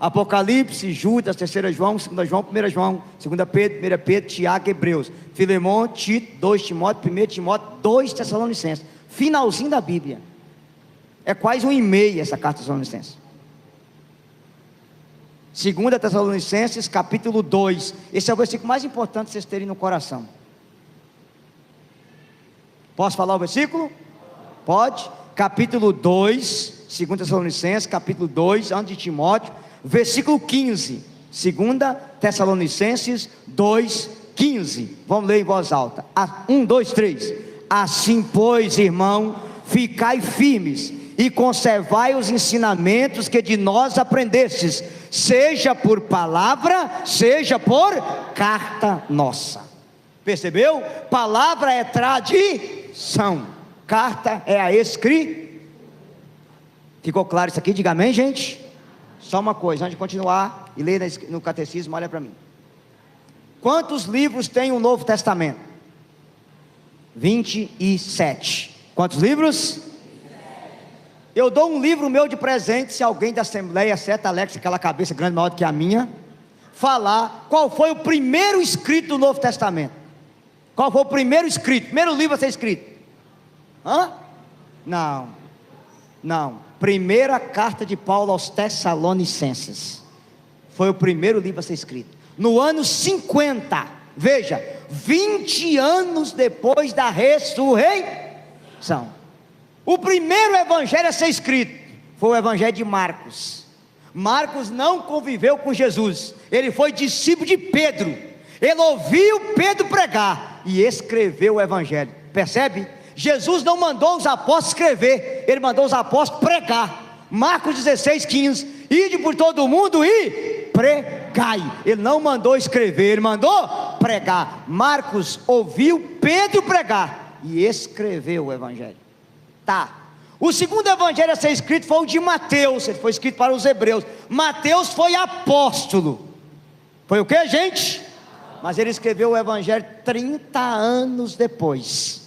Apocalipse, Judas, 3 João, 2 João, 1 João, 2 Pedro, 1 Pedro, Tiago, Hebreus, Filemão, Tito, 2 Timóteo, 1 Timóteo, 2 Tessalonicenses. Finalzinho da Bíblia. É quase 1,5 essa carta de Tessalonicenses. 2 Tessalonicenses, capítulo 2. Esse é o versículo mais importante que vocês terem no coração. Posso falar o versículo? Pode. Capítulo 2, 2 Tessalonicenses, capítulo 2, antes de Timóteo, versículo 15. 2 Tessalonicenses 2, 15. Vamos ler em voz alta. 1, 2, 3. Assim, pois, irmão, ficai firmes e conservai os ensinamentos que de nós aprendestes, seja por palavra, seja por carta nossa. Percebeu? Palavra é tradição, carta é a escritura. Ficou claro isso aqui? Diga amém, gente. Só uma coisa, antes de continuar e ler no catecismo, olha para mim. Quantos livros tem o Novo Testamento? 27. Quantos livros? Eu dou um livro meu de presente se alguém da Assembleia, certo, Alex, aquela cabeça grande maior do que a minha, falar qual foi o primeiro escrito do Novo Testamento. Qual foi o primeiro escrito? Primeiro livro a ser escrito? Não. Primeira carta de Paulo aos Tessalonicenses. Foi o primeiro livro a ser escrito. No ano 50, veja, 20 anos depois da ressurreição. O primeiro evangelho a ser escrito foi o evangelho de Marcos. Marcos não conviveu com Jesus. Ele foi discípulo de Pedro. Ele ouviu Pedro pregar e escreveu o evangelho. Percebe? Jesus não mandou os apóstolos escrever, ele mandou os apóstolos pregar. Marcos 16, 15. Ide por todo mundo e pregai. Ele não mandou escrever, ele mandou pregar. Marcos ouviu Pedro pregar e escreveu o evangelho. O segundo evangelho a ser escrito foi o de Mateus. Ele foi escrito para os hebreus. Mateus foi apóstolo. Foi o que, gente? Mas ele escreveu o evangelho 30 anos depois.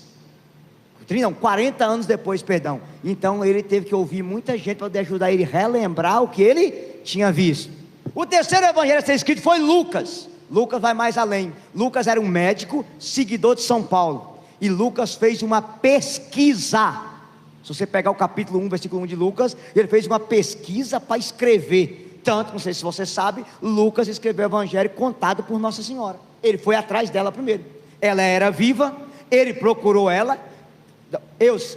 40 anos depois, perdão. Então ele teve que ouvir muita gente para poder ajudar ele a relembrar o que ele tinha visto. O terceiro evangelho a ser escrito foi Lucas. Lucas vai mais além. Lucas era um médico, seguidor de São Paulo. E Lucas fez uma pesquisa. Se você pegar o capítulo 1, versículo 1 de Lucas, ele fez uma pesquisa para escrever. Tanto, não sei se você sabe, Lucas escreveu o evangelho contado por Nossa Senhora. Ele foi atrás dela primeiro. Ela era viva, ele procurou ela.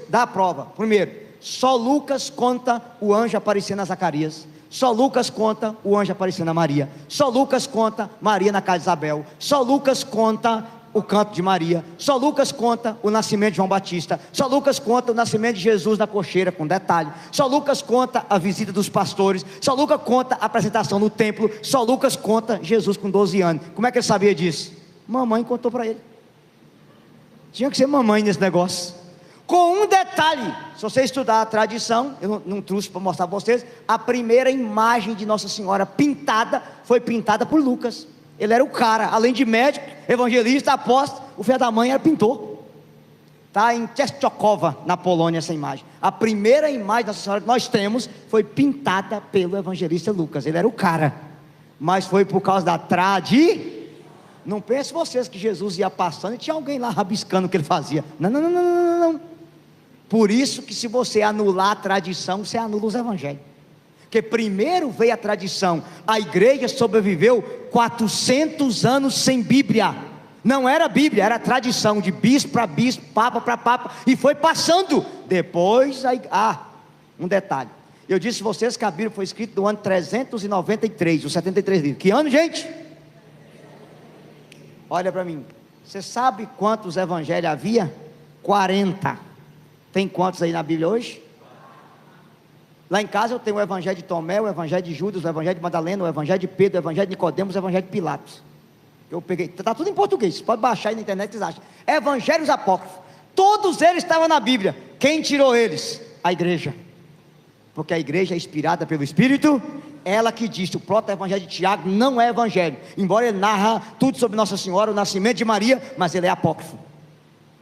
Dá a prova. Primeiro, só Lucas conta o anjo aparecendo a Zacarias. Só Lucas conta o anjo aparecendo a Maria. Só Lucas conta Maria na casa de Isabel. Só Lucas conta o canto de Maria. Só Lucas conta o nascimento de João Batista. Só Lucas conta o nascimento de Jesus na cocheira, com detalhe. Só Lucas conta a visita dos pastores. Só Lucas conta a apresentação no templo. Só Lucas conta Jesus com 12 anos. Como é que ele sabia disso? Mamãe contou para ele. Tinha que ser mamãe nesse negócio. Com um detalhe, se você estudar a tradição, eu não trouxe para mostrar para vocês, a primeira imagem de Nossa Senhora pintada, foi pintada por Lucas. Ele era o cara, além de médico, evangelista, apóstolo, o filho da mãe era pintor. Está em Częstochowa, na Polônia, essa imagem. A primeira imagem da Nossa Senhora que nós temos, foi pintada pelo evangelista Lucas. Ele era o cara, mas foi por causa da tradição. Não pense vocês que Jesus ia passando e tinha alguém lá rabiscando o que ele fazia. Não. Por isso que se você anular a tradição, você anula os evangelhos. Porque primeiro veio a tradição. A igreja sobreviveu 400 anos sem Bíblia. Não era Bíblia, era tradição, de bispo para bispo, papa para papa, e foi passando. Depois, um detalhe. Eu disse a vocês que a Bíblia foi escrita no ano 393, os 73 livros. Que ano, gente? Olha para mim. Você sabe quantos evangelhos havia? 40. Tem quantos aí na Bíblia hoje? Lá em casa eu tenho o evangelho de Tomé, o evangelho de Judas, o evangelho de Madalena, o evangelho de Pedro, o evangelho de Nicodemos, o evangelho de Pilatos. Eu peguei, está tudo em português, você pode baixar aí na internet, vocês acham. Evangelhos apócrifos, todos eles estavam na Bíblia. Quem tirou eles? A igreja. Porque a igreja é inspirada pelo Espírito. Ela que disse, o proto-evangelho de Tiago não é evangelho, embora ele narra tudo sobre Nossa Senhora, o nascimento de Maria, mas ele é apócrifo.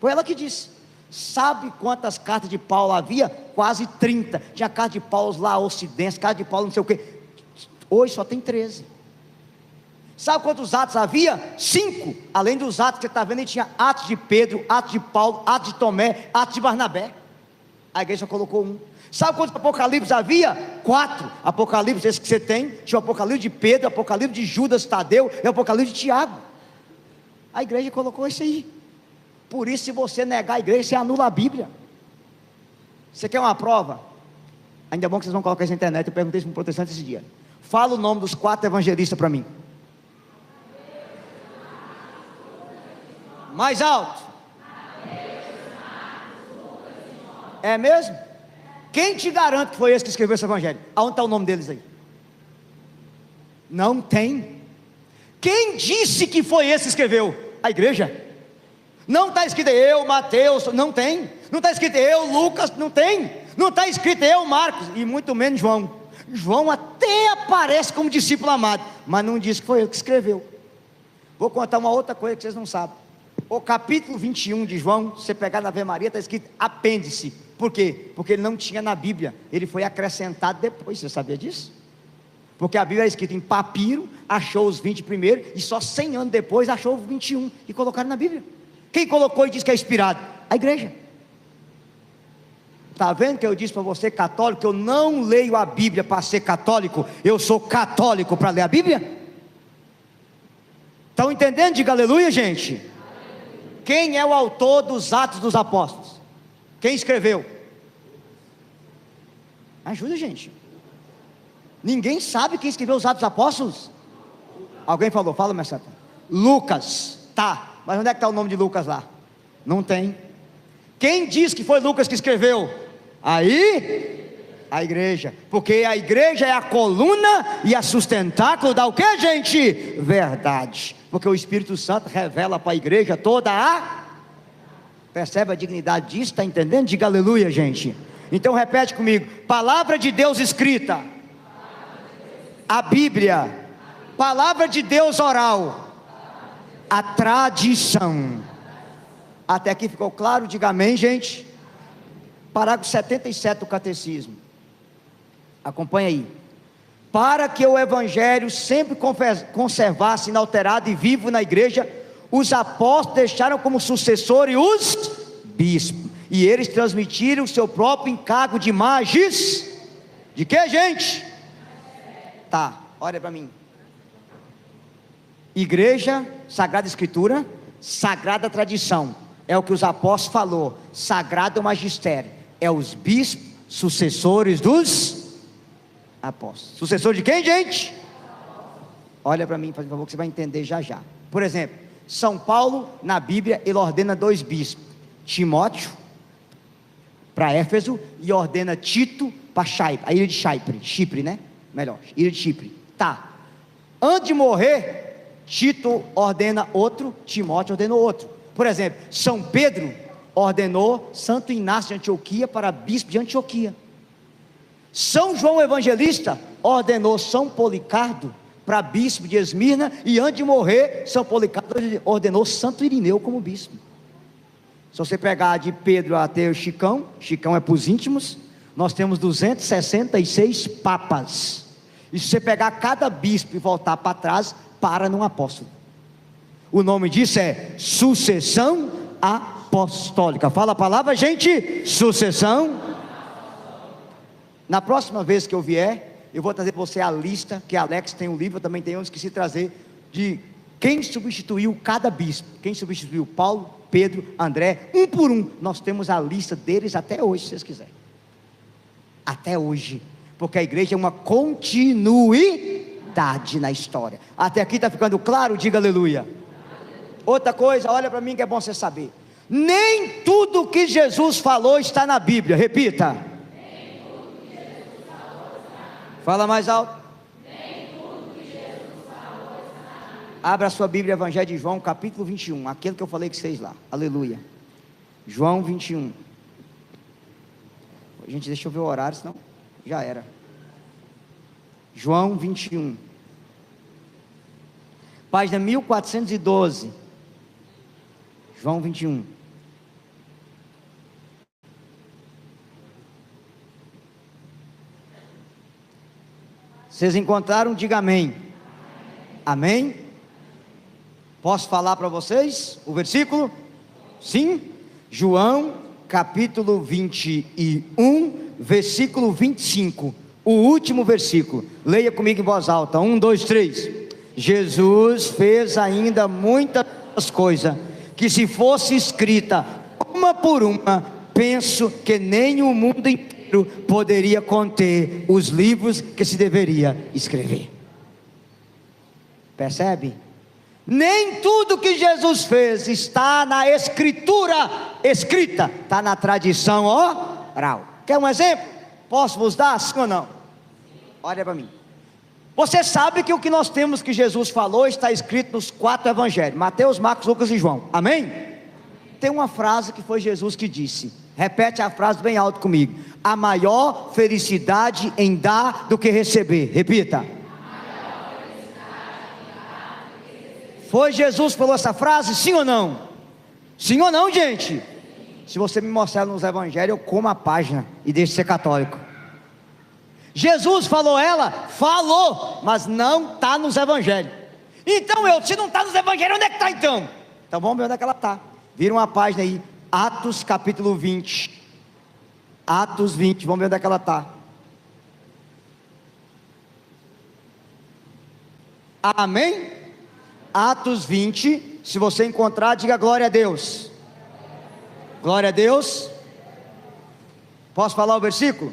Foi ela que disse. Sabe quantas cartas de Paulo havia? Quase 30. Tinha carta de Paulo lá, Ocidente, carta de Paulo não sei o que. Hoje só tem 13. Sabe quantos atos havia? 5. Além dos atos que você está vendo, ele tinha atos de Pedro, atos de Paulo, atos de Tomé, atos de Barnabé. A igreja só colocou 1. Sabe quantos apocalipse havia? 4. Apocalipse, esse que você tem. Tinha o apocalipse de Pedro, o apocalipse de Judas, Tadeu e o apocalipse de Tiago. A igreja colocou isso aí. Por isso, se você negar a igreja, você anula a Bíblia. Você quer uma prova? Ainda bom que vocês vão colocar isso na internet. Eu perguntei isso para um protestante esse dia. Fala o nome dos 4 evangelistas para mim. Mais alto. É mesmo? Quem te garante que foi esse que escreveu esse evangelho? Aonde está o nome deles aí? Não tem. Quem disse que foi esse que escreveu? A igreja. Não está escrito eu, Mateus, não tem. Não está escrito eu, Lucas, não tem. Não está escrito eu, Marcos, e muito menos João. João até aparece como discípulo amado, mas não diz que foi ele que escreveu. Vou contar uma outra coisa que vocês não sabem. O capítulo 21 de João, se você pegar na Ave Maria, está escrito apêndice. Por quê? Porque ele não tinha na Bíblia, ele foi acrescentado depois. Você sabia disso? Porque a Bíblia é escrita em papiro, achou os 20 primeiros, e só 100 anos depois achou os 21 e colocaram na Bíblia. Quem colocou e disse que é inspirado? A igreja. Está vendo que eu disse para você, católico, que eu não leio a Bíblia para ser católico, eu sou católico para ler a Bíblia? Estão entendendo? Diga aleluia, gente. Quem é o autor dos Atos dos Apóstolos? Quem escreveu? Ajuda, gente. Ninguém sabe quem escreveu os Atos dos Apóstolos? Alguém falou, fala, mestre. Lucas, tá. Mas onde é que está o nome de Lucas lá? Não tem. Quem diz que foi Lucas que escreveu? Aí, a igreja. Porque a igreja é a coluna e a sustentáculo da o que, gente? Verdade. Porque o Espírito Santo revela para a igreja toda a... Percebe a dignidade disso? Está entendendo? Diga aleluia, gente. Então repete comigo. Palavra de Deus escrita. A Bíblia. Palavra de Deus oral. A tradição. Até aqui ficou claro? Diga amém, gente. Parágrafo 77 do catecismo. Acompanha aí. Para que o evangelho sempre conservasse inalterado e vivo na igreja, os apóstolos deixaram como sucessores os bispos, e eles transmitiram o seu próprio encargo de de que, gente? Tá, olha para mim. Igreja, Sagrada Escritura, Sagrada Tradição, é o que os apóstolos falou. Sagrado Magistério, é os bispos, sucessores dos apóstolos. Sucessor de quem, gente? Olha para mim, por favor, que você vai entender já já. Por exemplo, São Paulo, na Bíblia, ele ordena 2 bispos. Timóteo, para Éfeso, e ordena Tito para a ilha de Chipre, né? Melhor, ilha de Chipre. Tá. Antes de morrer, Tito ordena outro, Timóteo ordenou outro. Por exemplo, São Pedro ordenou Santo Inácio de Antioquia para bispo de Antioquia. São João Evangelista ordenou São Policardo para bispo de Esmirna, e antes de morrer, São Policardo ordenou Santo Irineu como bispo. Se você pegar de Pedro até o Chicão é para os íntimos, nós temos 266 papas. E se você pegar cada bispo e voltar para trás, para num apóstolo. O nome disso é sucessão apostólica. Fala a palavra, gente. Sucessão. Na próxima vez que eu vier, eu vou trazer para você a lista, que a Alex tem um livro, eu também tenho, eu esqueci de trazer, de quem substituiu cada bispo. Quem substituiu Paulo, Pedro, André, um por um. Nós temos a lista deles até hoje, se vocês quiserem. Até hoje. Porque a igreja é uma continuidade na história. Até aqui está ficando claro? Diga aleluia. Outra coisa, olha para mim que é bom você saber. Nem tudo que Jesus falou está na Bíblia. Repita. Nem tudo que Jesus falou está na Bíblia. Fala mais alto. Nem tudo que Jesus falou está na Bíblia. Abra a sua Bíblia, Evangelho de João, capítulo 21. Aquele que eu falei que vocês lá. Aleluia. João 21. Gente, deixa eu ver o horário, senão já era. João 21. Página 1412. João 21. Vocês encontraram? Diga amém. Amém? Posso falar para vocês o versículo? Sim? João capítulo 21, versículo 25. O último versículo. Leia comigo em voz alta. 1, 2, 3. Jesus fez ainda muitas coisas que, se fosse escrita uma por uma, penso que nem o mundo inteiro poderia conter os livros que se deveria escrever. Percebe? Nem tudo que Jesus fez está na escritura escrita, está na tradição oral. Quer um exemplo? Posso vos dar, sim ou não? Olha para mim. Você sabe que o que nós temos que Jesus falou está escrito nos 4 evangelhos: Mateus, Marcos, Lucas e João. Amém? Tem uma frase que foi Jesus que disse. Repete a frase bem alto comigo: a maior felicidade em dar do que receber. Repita. Foi Jesus que falou essa frase, sim ou não? Sim ou não, gente? Se você me mostrar nos evangelhos, eu como a página e deixo de ser católico. Jesus falou ela? Falou, mas não está nos evangelhos. Então se não está nos evangelhos, onde é que está então? Então vamos ver onde é que ela está. Vira uma página aí, Atos capítulo 20. Atos 20, vamos ver onde é que ela está. Amém? Atos 20, se você encontrar, diga glória a Deus. Glória a Deus. Posso falar o versículo?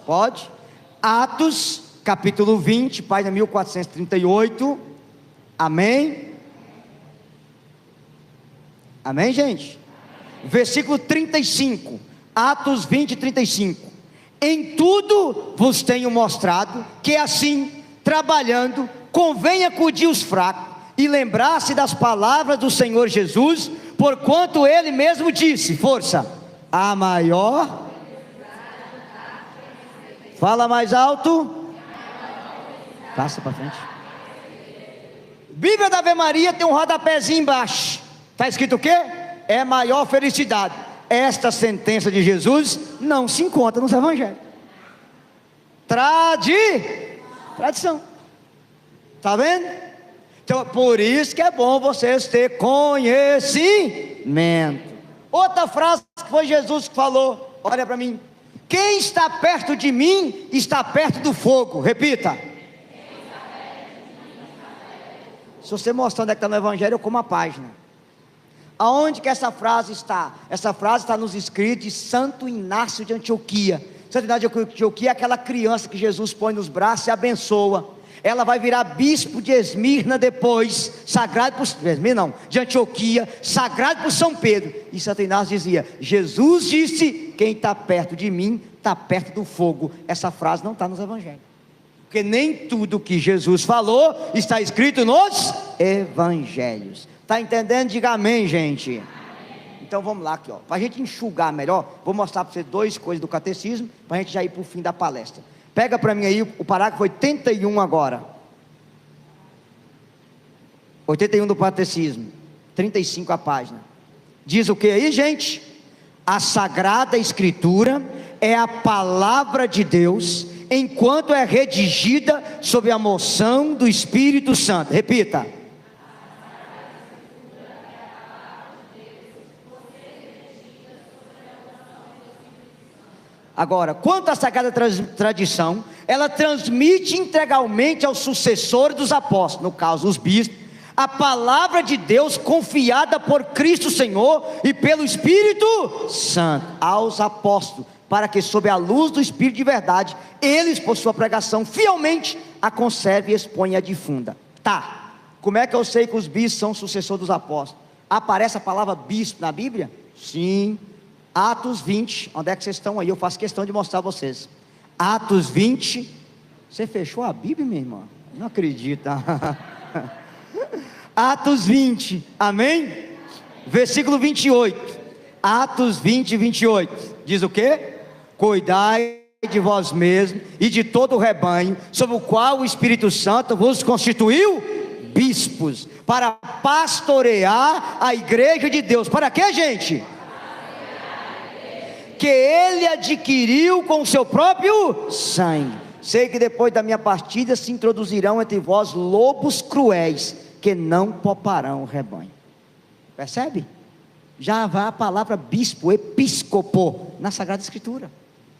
Pode. Atos capítulo 20, página 1438. Amém? Amém, gente? Versículo 35. Atos 20, 35. Em tudo vos tenho mostrado que assim, trabalhando, convém acudir os fracos e lembrar-se das palavras do Senhor Jesus, porquanto Ele mesmo disse, força, a maior, fala mais alto, passa para frente. Bíblia da Ave Maria tem um rodapézinho embaixo, está escrito o quê? É maior felicidade. Esta sentença de Jesus não se encontra nos evangelhos. Tradição, está vendo? Então, por isso que é bom vocês ter conhecimento. Outra frase que foi Jesus que falou, olha para mim: quem está perto de mim, está perto do fogo. Repita. Se você mostrar onde é que está no evangelho, eu como a página. Aonde que essa frase está? Essa frase está nos escritos de Santo Inácio de Antioquia. Santo Inácio de Antioquia é aquela criança que Jesus põe nos braços e abençoa. Ela vai virar bispo de Esmirna depois, sagrado por Esmirna não, de Antioquia, sagrado por São Pedro. E Santo Inácio dizia: Jesus disse, quem está perto de mim, está perto do fogo. Essa frase não está nos evangelhos, porque nem tudo que Jesus falou está escrito nos evangelhos. Está entendendo? Diga amém, gente. Amém. Então vamos lá aqui, para a gente enxugar melhor, vou mostrar para você 2 coisas do catecismo, para a gente já ir para o fim da palestra. Pega para mim aí o parágrafo 81 agora. 81 do catecismo, 35 a página. Diz o que aí, gente? A Sagrada Escritura é a palavra de Deus, enquanto é redigida sob a moção do Espírito Santo. Repita. Agora, quanto à Sagrada Tradição, ela transmite integralmente ao sucessor dos apóstolos, no caso os bispos, a palavra de Deus confiada por Cristo Senhor e pelo Espírito Santo aos apóstolos, para que sob a luz do Espírito de verdade, eles por sua pregação fielmente a conserve e exponha e a difunda. Tá, como é que eu sei que os bispos são sucessores dos apóstolos? Aparece a palavra bispo na Bíblia? Sim. Atos 20, onde é que vocês estão aí? Eu faço questão de mostrar a vocês. Atos 20, você fechou a Bíblia, minha irmã? Não acredita. Atos 20, amém? Versículo 28, Atos 20, 28, diz o que? Cuidai de vós mesmos e de todo o rebanho, sobre o qual o Espírito Santo vos constituiu bispos, para pastorear a igreja de Deus. Para quê, gente? Que ele adquiriu com o seu próprio sangue. Sei que depois da minha partida se introduzirão entre vós lobos cruéis, que não pouparão o rebanho. Percebe? Já vai a palavra bispo, episcopo, na Sagrada Escritura.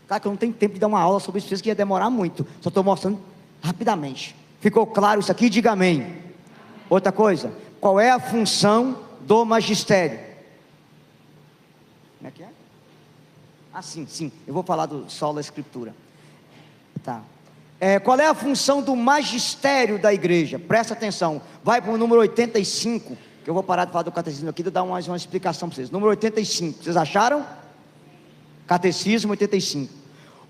Claro que eu não tenho tempo de dar uma aula sobre isso, que ia demorar muito. Só estou mostrando rapidamente. Ficou claro isso aqui? Diga amém. Outra coisa, qual é a função do magistério? Como é que é? Ah, sim, eu vou falar do solo da Escritura. Tá. Qual é a função do magistério da igreja? Presta atenção, vai para o número 85, que eu vou parar de falar do catecismo aqui, e dar mais uma explicação para vocês. Número 85, vocês acharam? Catecismo 85.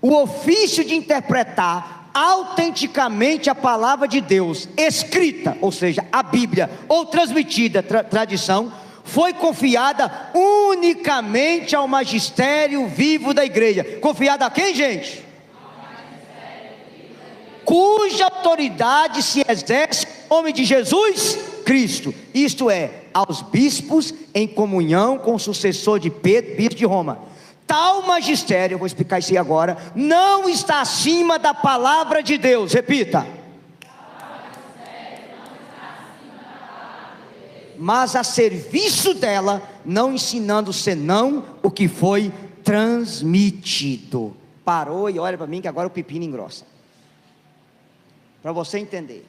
O ofício de interpretar autenticamente a palavra de Deus, escrita, ou seja, a Bíblia, ou transmitida, tradição, foi confiada unicamente ao magistério vivo da igreja. Confiada a quem, gente? Cuja autoridade se exerce em nome de Jesus Cristo, isto é, aos bispos em comunhão com o sucessor de Pedro, bispo de Roma. Tal magistério, eu vou explicar isso aí agora, não está acima da palavra de Deus. Repita. Mas a serviço dela, não ensinando senão o que foi transmitido. Parou e olha para mim que agora o pepino engrossa. Para você entender,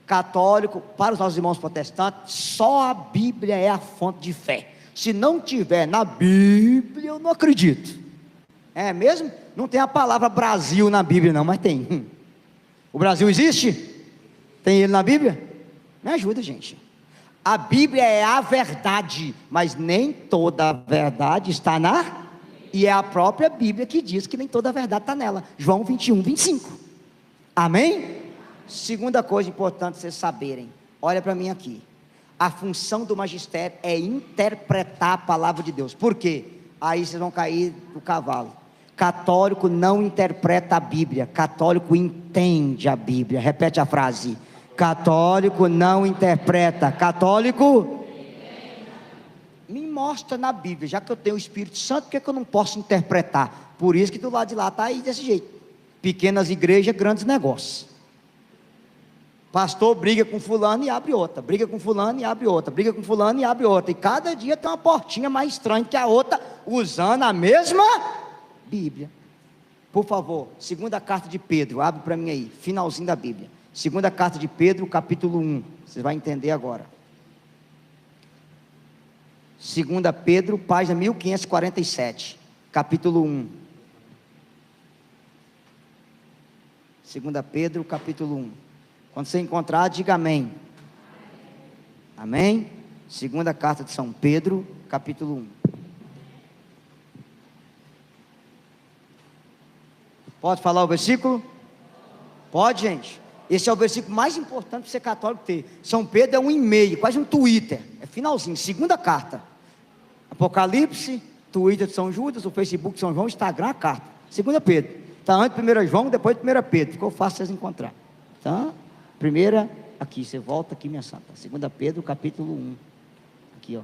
católico, para os nossos irmãos protestantes, só a Bíblia é a fonte de fé. Se não tiver na Bíblia, eu não acredito. É mesmo? Não tem a palavra Brasil na Bíblia não, mas tem. O Brasil existe? Tem ele na Bíblia? Me ajuda, gente. A Bíblia é a verdade, mas nem toda a verdade está na... E é a própria Bíblia que diz que nem toda a verdade está nela. João 21, 25. Amém? Segunda coisa importante vocês saberem, olha para mim aqui. A função do magistério é interpretar a palavra de Deus. Por quê? Aí vocês vão cair do cavalo. Católico não interpreta a Bíblia, católico entende a Bíblia. Repete a frase. Católico não interpreta, católico me mostra na Bíblia. Já que eu tenho o Espírito Santo, por que eu não posso interpretar? Por isso que do lado de lá está aí desse jeito. Pequenas igrejas, grandes negócios. Pastor briga com fulano e abre outra, briga com fulano e abre outra, briga com fulano e abre outra, e cada dia tem uma portinha mais estranha que a outra, usando a mesma Bíblia. Por favor, segunda carta de Pedro, abre para mim aí, finalzinho da Bíblia. Segunda carta de Pedro, capítulo 1, você vai entender agora. Segunda Pedro, página 1547, capítulo 1. Segunda Pedro, capítulo 1. Quando você encontrar, diga amém. Amém? Segunda carta de São Pedro, capítulo 1. Pode falar o versículo? Pode, gente. Esse é o versículo mais importante para ser católico ter. São Pedro é um e-mail, quase um Twitter. É finalzinho, segunda carta. Apocalipse, Twitter de São Judas, o Facebook de São João, Instagram, a carta. Segunda Pedro. Está antes de 1 João, depois de 1 Pedro. Ficou fácil vocês encontrar. Tá? Primeira, aqui, você volta aqui, minha santa. Segunda Pedro, capítulo 1. Aqui, ó.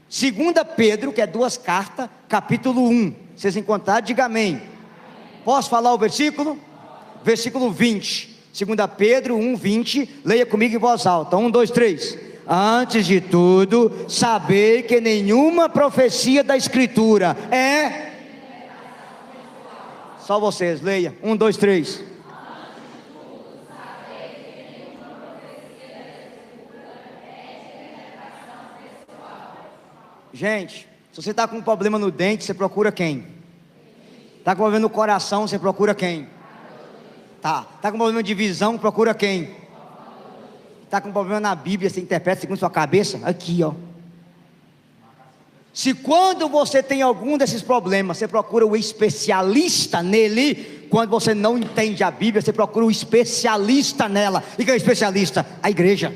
Segunda Pedro, que é duas cartas, capítulo 1. Vocês encontraram, diga amém. Posso falar o versículo? Versículo 20. Segunda Pedro 1, 20. Leia comigo em voz alta. 1, 2, 3. Antes de tudo, saber que nenhuma profecia da Escritura é... Só vocês, leia. 1, 2, 3. Gente, se você está com um problema no dente, você procura quem? Está com problema no coração, você procura quem? Está com problema de visão, procura quem? Está com problema na Bíblia, você interpreta segundo sua cabeça? Aqui, ó. Se quando você tem algum desses problemas, você procura o especialista nele, quando você não entende a Bíblia, você procura o especialista nela. E quem é o especialista? A igreja,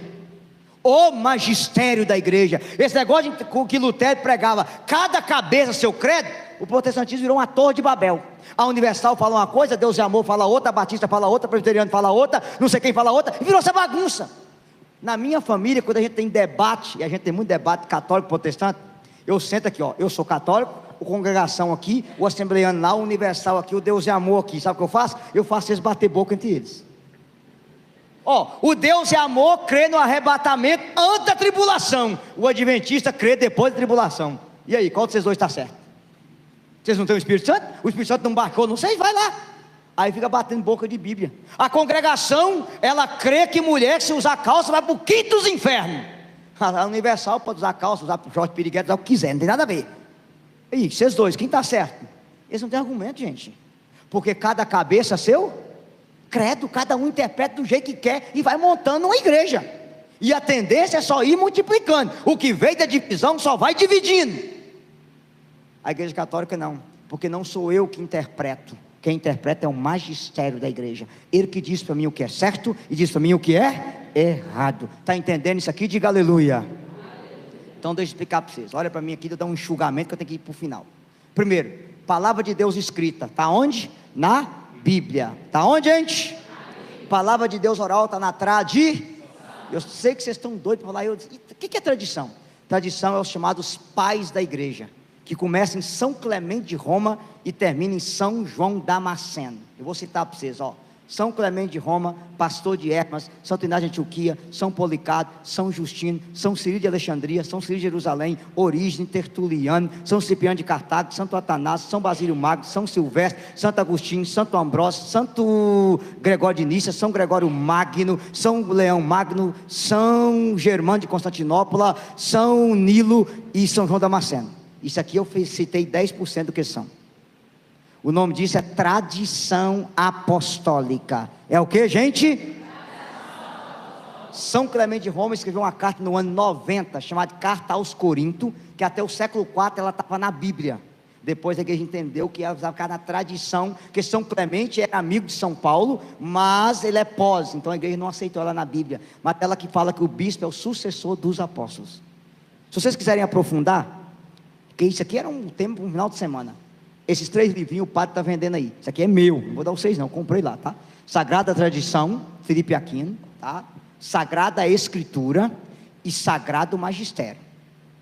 o magistério da igreja. Esse negócio que Lutero pregava, cada cabeça seu credo, o protestantismo virou uma torre de Babel. A Universal fala uma coisa, Deus é amor fala outra, a Batista fala outra, a Presbiteriano fala outra, não sei quem fala outra, e virou essa bagunça. Na minha família, quando a gente tem debate, e a gente tem muito debate católico protestante, eu sento aqui, ó, eu sou católico, o congregação aqui, o assembleiano lá, o universal aqui, o Deus é amor aqui, sabe o que eu faço? Eu faço eles bater boca entre eles. Ó, o Deus é amor crê no arrebatamento antes da tribulação, o adventista crê depois da tribulação. E aí, qual de vocês dois está certo? Vocês não têm o Espírito Santo? O Espírito Santo não baixou, não sei, vai lá. Aí fica batendo boca de Bíblia. A congregação, ela crê que mulher, se usar calça, vai para o quinto dos infernos. A Universal pode usar calça, usar short, piriguete, usar o que quiser, não tem nada a ver. E vocês dois, quem está certo? Eles não têm argumento, gente. Porque cada cabeça é seu credo, cada um interpreta do jeito que quer e vai montando uma igreja. E a tendência é só ir multiplicando. O que veio da divisão só vai dividindo. A igreja católica não, porque não sou eu que interpreto. Quem interpreta é o magistério da igreja. Ele que diz para mim o que é certo e diz para mim o que é errado. Está entendendo isso aqui? Diga aleluia. Então deixa eu explicar para vocês. Olha para mim aqui, eu dar um enxugamento que eu tenho que ir para o final. Primeiro, palavra de Deus escrita. Está onde? Na Bíblia. Está onde, gente? Palavra de Deus oral está na tradição. Eu sei que vocês estão doidos para falar. O que é tradição? Tradição é os chamados pais da igreja, que começa em São Clemente de Roma e termina em São João Damasceno. Eu vou citar para vocês, ó. São Clemente de Roma, pastor de Hermas, Santo Inácio de Antioquia, São Policarpo, São Justino, São Cirilo de Alexandria, São Cirilo de Jerusalém, Orígenes, Tertuliano, São Cipriano de Cartago, Santo Atanásio, São Basílio Magno, São Silvestre, Santo Agostinho, Santo Ambrósio, Santo Gregório de Nícia, São Gregório Magno, São Leão Magno, São Germano de Constantinopla, São Nilo e São João Damasceno. Isso aqui eu citei 10% do que são. O nome disso é tradição apostólica. É o que, gente? São Clemente de Roma escreveu uma carta no ano 90, chamada Carta aos Coríntios, que até o século IV ela estava na Bíblia. Depois a igreja entendeu que ela estava na tradição, que São Clemente era amigo de São Paulo, mas ele é pós, então a igreja não aceitou ela na Bíblia. Mas ela que fala que o bispo é o sucessor dos apóstolos. Se vocês quiserem aprofundar, porque isso aqui era um tema para um final de semana. Esses 3 livrinhos o padre está vendendo aí. Isso aqui é meu, não vou dar vocês não, comprei lá, tá? Sagrada Tradição, Felipe Aquino, tá? Sagrada Escritura e Sagrado Magistério.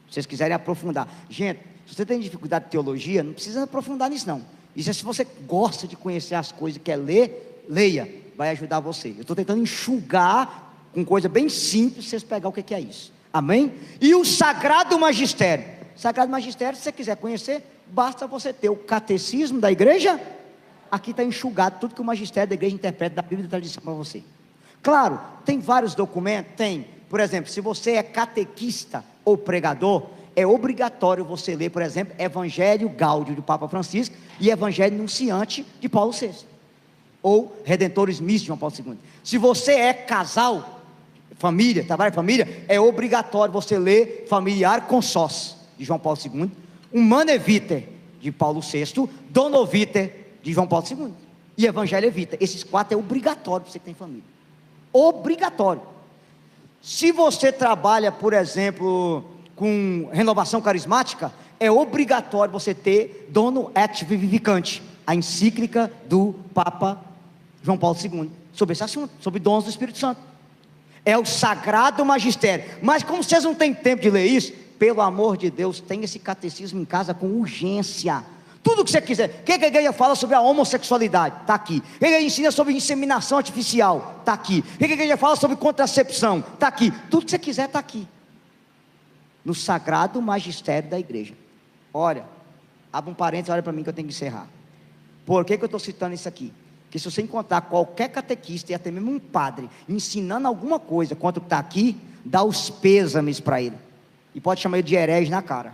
Se vocês quiserem aprofundar. Gente, se você tem dificuldade de teologia, não precisa aprofundar nisso não. Isso é se você gosta de conhecer as coisas e quer ler, leia, vai ajudar você. Eu estou tentando enxugar com coisa bem simples, vocês pegar o que é isso. Amém? E o Sagrado Magistério. Sagrado Magistério, se você quiser conhecer, basta você ter o catecismo da igreja. Aqui está enxugado tudo que o magistério da igreja interpreta da Bíblia e da tradição para você. Claro, tem vários documentos, tem, por exemplo, se você é catequista ou pregador, é obrigatório você ler, por exemplo, Evangelho Gáudio do Papa Francisco e Evangelho Nunciante de Paulo VI, ou Redentores Místicos de João Paulo II. Se você é casal, família, trabalha em família, é obrigatório você ler Familiar Consós de João Paulo II, Humane Vitae de Paulo VI, Dono Vitae de João Paulo II e Evangelho Vitae. Esses 4 é obrigatório para você que tem família. Obrigatório. Se você trabalha, por exemplo, com renovação carismática, é obrigatório você ter Dono et Vivificante, a encíclica do Papa João Paulo II, sobre esse assunto, sobre dons do Espírito Santo. É o Sagrado Magistério. Mas como vocês não têm tempo de ler isso, pelo amor de Deus, tem esse catecismo em casa com urgência. Tudo que você quiser. O que a igreja fala sobre a homossexualidade? Está aqui. O que a igreja ensina sobre inseminação artificial? Está aqui. O que a igreja fala sobre contracepção? Está aqui. Tudo que você quiser está aqui. No Sagrado Magistério da igreja. Olha, abre um parênteses, olha para mim que eu tenho que encerrar. Por que eu estou citando isso aqui? Porque se você encontrar qualquer catequista e até mesmo um padre ensinando alguma coisa quanto está aqui, dá os pêsames para ele. E pode chamar ele de herege na cara.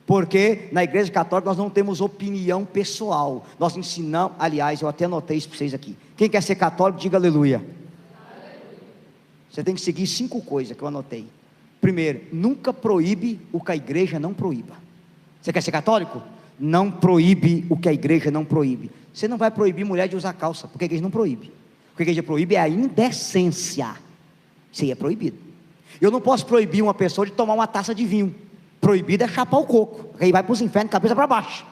Porque na igreja católica nós não temos opinião pessoal. Nós ensinamos, aliás, eu até anotei isso para vocês aqui. Quem quer ser católico, diga aleluia. Você tem que seguir 5 coisas que eu anotei. Primeiro, nunca proíbe o que a igreja não proíba. Você quer ser católico? Não proíbe o que a igreja não proíbe. Você não vai proibir mulher de usar calça, porque a igreja não proíbe. O que a igreja proíbe é a indecência. Isso aí é proibido. Eu não posso proibir uma pessoa de tomar uma taça de vinho. Proibido é chapar o coco, porque aí vai para os infernos, cabeça para baixo.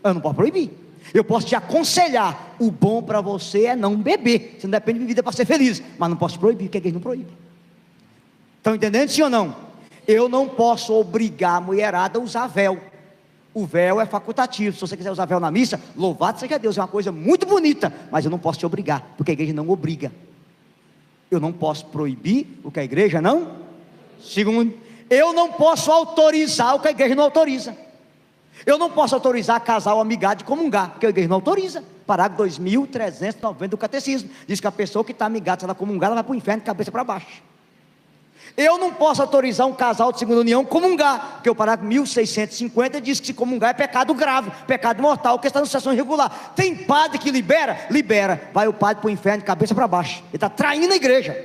Eu não posso proibir. Eu posso te aconselhar. O bom para você é não beber. Você não depende de bebida para ser feliz. Mas não posso proibir, porque a igreja não proíbe. Estão entendendo, sim ou não? Eu não posso obrigar a mulherada a usar véu. O véu é facultativo. Se você quiser usar véu na missa, louvado seja Deus, é uma coisa muito bonita. Mas eu não posso te obrigar, porque a igreja não obriga. Eu não posso proibir o que a igreja não. Segundo, eu não posso autorizar o que a igreja não autoriza. Eu não posso autorizar casal amigado de comungar, porque a igreja não autoriza. Parágrafo 2390 do catecismo diz que a pessoa que está amigada, se ela comungar, ela vai para o inferno de cabeça para baixo. Eu não posso autorizar um casal de segunda união comungar, porque o parágrafo 1650 diz que se comungar é pecado grave, pecado mortal, que está no sucessão irregular. Tem padre que libera? Libera. Vai o padre para o inferno de cabeça para baixo. Ele está traindo a igreja.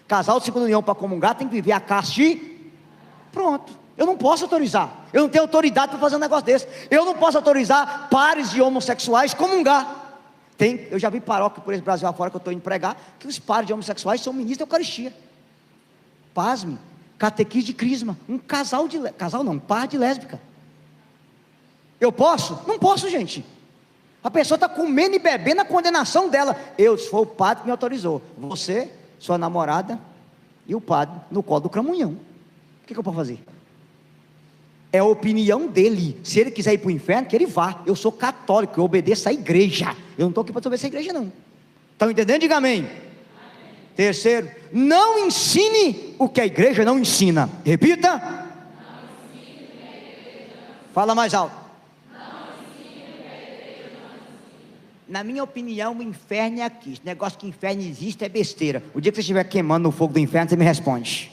Casal de segunda união para comungar tem que viver a casta. Pronto. Eu não posso autorizar. Eu não tenho autoridade para fazer um negócio desse. Eu não posso autorizar pares de homossexuais comungar. Eu já vi paróquia por esse Brasil afora que eu estou indo pregar, que os pares de homossexuais são ministros da Eucaristia. Pasme, catequise de crisma, um par de lésbica. Eu posso? Não posso, gente. A pessoa está comendo e bebendo a condenação dela. Se for o padre que me autorizou, você, sua namorada e o padre no colo do cramunhão. O que eu posso fazer? É a opinião dele. Se ele quiser ir para o inferno, que ele vá. Eu sou católico, eu obedeço à igreja. Eu não estou aqui para obedecer a igreja, não. Estão entendendo? Diga amém. Terceiro, não ensine o que a igreja não ensina. Repita. Não ensine o que a igreja não ensina. Fala mais alto. Não ensine o que a igreja não ensina. Na minha opinião, o inferno é aqui. Esse negócio que inferno existe é besteira. O dia que você estiver queimando no fogo do inferno, você me responde.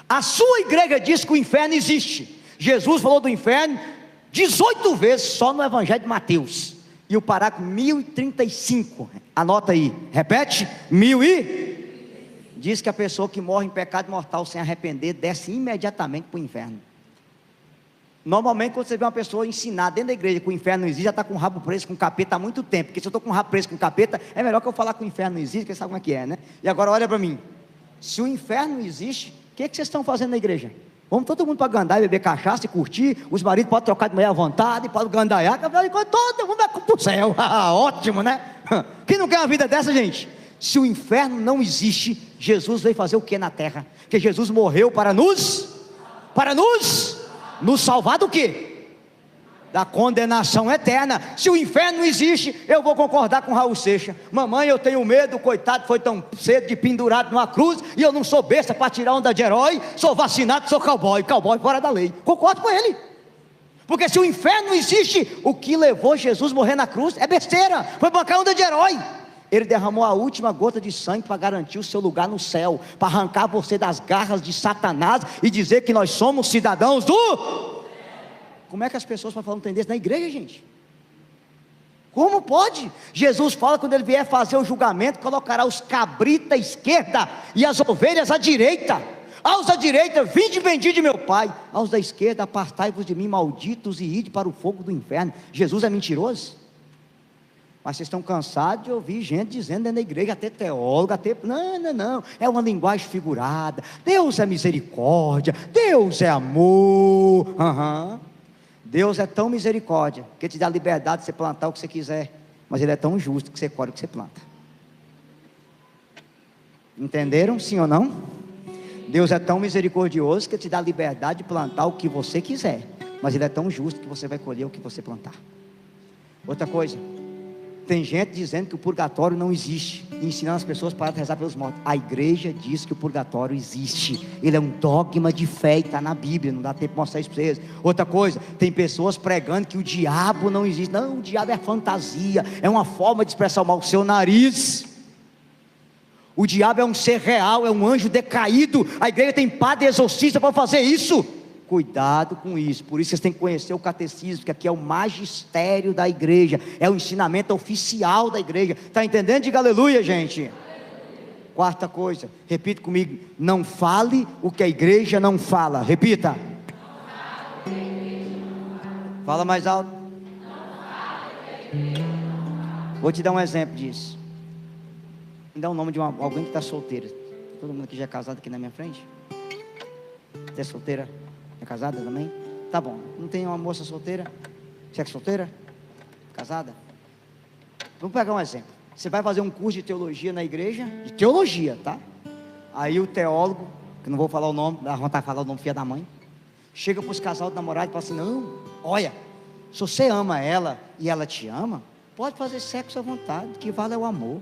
A sua igreja diz que o inferno existe. Jesus falou do inferno 18 vezes só no Evangelho de Mateus. E o parágrafo 1035, anota aí, repete, diz que a pessoa que morre em pecado mortal sem arrepender, desce imediatamente para o inferno. Normalmente quando você vê uma pessoa ensinar dentro da igreja que o inferno não existe, já está com o rabo preso com o capeta há muito tempo, porque se eu estou com o rabo preso com o capeta, é melhor que eu falar que o inferno não existe, porque sabe como é que é, né? E agora olha para mim, se o inferno não existe, o que vocês estão fazendo na igreja? Vamos todo mundo para gandar, beber cachaça e curtir. Os maridos podem trocar de mulher à vontade, podem gandaiar, todo mundo vai para o céu. Ótimo, né? Quem não quer uma vida dessa, gente? Se o inferno não existe, Jesus veio fazer o que na terra? Porque Jesus morreu para nos salvar do quê? Da condenação eterna. Se o inferno não existe, eu vou concordar com Raul Seixas. Mamãe, eu tenho medo, coitado, foi tão cedo de pendurado numa cruz, e eu não sou besta para tirar onda de herói, sou vacinado, sou cowboy fora da lei. Concordo com ele. Porque se o inferno não existe, o que levou Jesus a morrer na cruz é besteira, foi bancar onda de herói. Ele derramou a última gota de sangue para garantir o seu lugar no céu, para arrancar você das garras de Satanás e dizer que nós somos cidadãos do... Como é que as pessoas falam desse na igreja, gente? Como pode? Jesus fala, quando ele vier fazer o julgamento, colocará os cabritos à esquerda e as ovelhas à direita. Aos da direita, vinde bendito de meu Pai. Aos da esquerda, apartai-vos de mim, malditos, e ide para o fogo do inferno. Jesus é mentiroso? Mas vocês estão cansados de ouvir gente dizendo dentro da igreja, até teólogo, não, é uma linguagem figurada. Deus é misericórdia, Deus é amor. Deus é tão misericórdia, que te dá liberdade de você plantar o que você quiser, mas Ele é tão justo que você colhe o que você planta. Entenderam, sim ou não? Deus é tão misericordioso que te dá liberdade de plantar o que você quiser, mas Ele é tão justo que você vai colher o que você plantar. Outra coisa, tem gente dizendo que o purgatório não existe, e ensinando as pessoas para rezar pelos mortos. A igreja diz que o purgatório existe. Ele é um dogma de fé e está na Bíblia. Não dá tempo de mostrar isso para vocês. Outra coisa, tem pessoas pregando que o diabo não existe. Não, o diabo é fantasia, é uma forma de expressar o mal do seu nariz. O diabo é um ser real, é um anjo decaído. A igreja tem padre exorcista para fazer isso. Cuidado com isso. Por isso vocês têm que conhecer o catecismo, que aqui é o magistério da igreja, é o ensinamento oficial da igreja. Está entendendo? Diga aleluia, gente. Quarta coisa, repita comigo: não fale o que a igreja não fala. Repita. Fala mais alto. Vou te dar um exemplo disso. Me dá o nome de alguém que está solteira. Todo mundo que já é casado aqui na minha frente. Você é solteira? É casada também? Tá bom. Não tem uma moça solteira? Você é solteira? Casada? Vamos pegar um exemplo. Você vai fazer um curso de teologia na igreja, de teologia, tá? Aí o teólogo, que não vou falar o nome, dá vontade de falar o nome filha da mãe, chega para os casal de namorado e fala assim: não, olha, se você ama ela e ela te ama, pode fazer sexo à vontade, o que vale é o amor.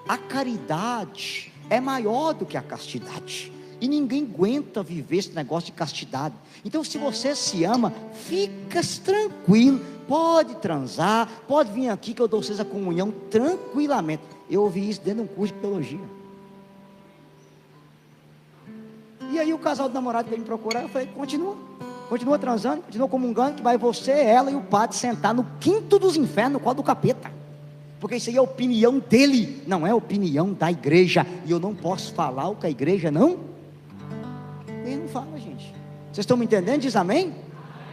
A caridade é maior do que a castidade, e ninguém aguenta viver esse negócio de castidade. Então, se você se ama, fica tranquilo, pode transar, pode vir aqui que eu dou vocês a comunhão tranquilamente. Eu ouvi isso dentro de um curso de teologia. E aí o casal de namorado veio me procurar, eu falei: continua transando, continua comungando, que vai você, ela e o padre sentar no quinto dos infernos, no colo do capeta. Porque isso aí é a opinião dele, não é a opinião da igreja. E eu não posso falar o que a igreja não. Ele não fala, gente. Vocês estão me entendendo? Diz amém?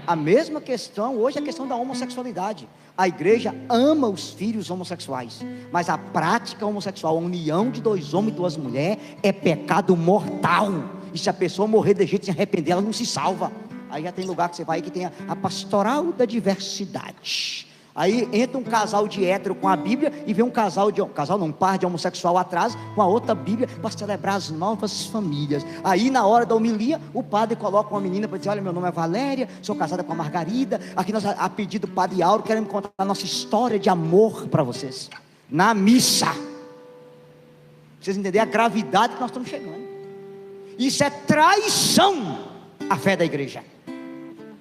A mesma questão hoje é a questão da homossexualidade. A igreja ama os filhos homossexuais, mas a prática homossexual, a união de dois homens e duas mulheres, é pecado mortal. E se a pessoa morrer de jeito de se arrepender, ela não se salva. Aí já tem lugar que você vai que tem a pastoral da diversidade. Aí entra um casal de hétero com a Bíblia e vê um um par de homossexual atrás com a outra Bíblia para celebrar as novas famílias. Aí na hora da homilia, o padre coloca uma menina para dizer: olha, meu nome é Valéria, sou casada com a Margarida, aqui nós, a pedido do padre Auro, queremos contar a nossa história de amor para vocês, na missa. Vocês entenderem a gravidade que nós estamos chegando. Isso é traição à fé da igreja.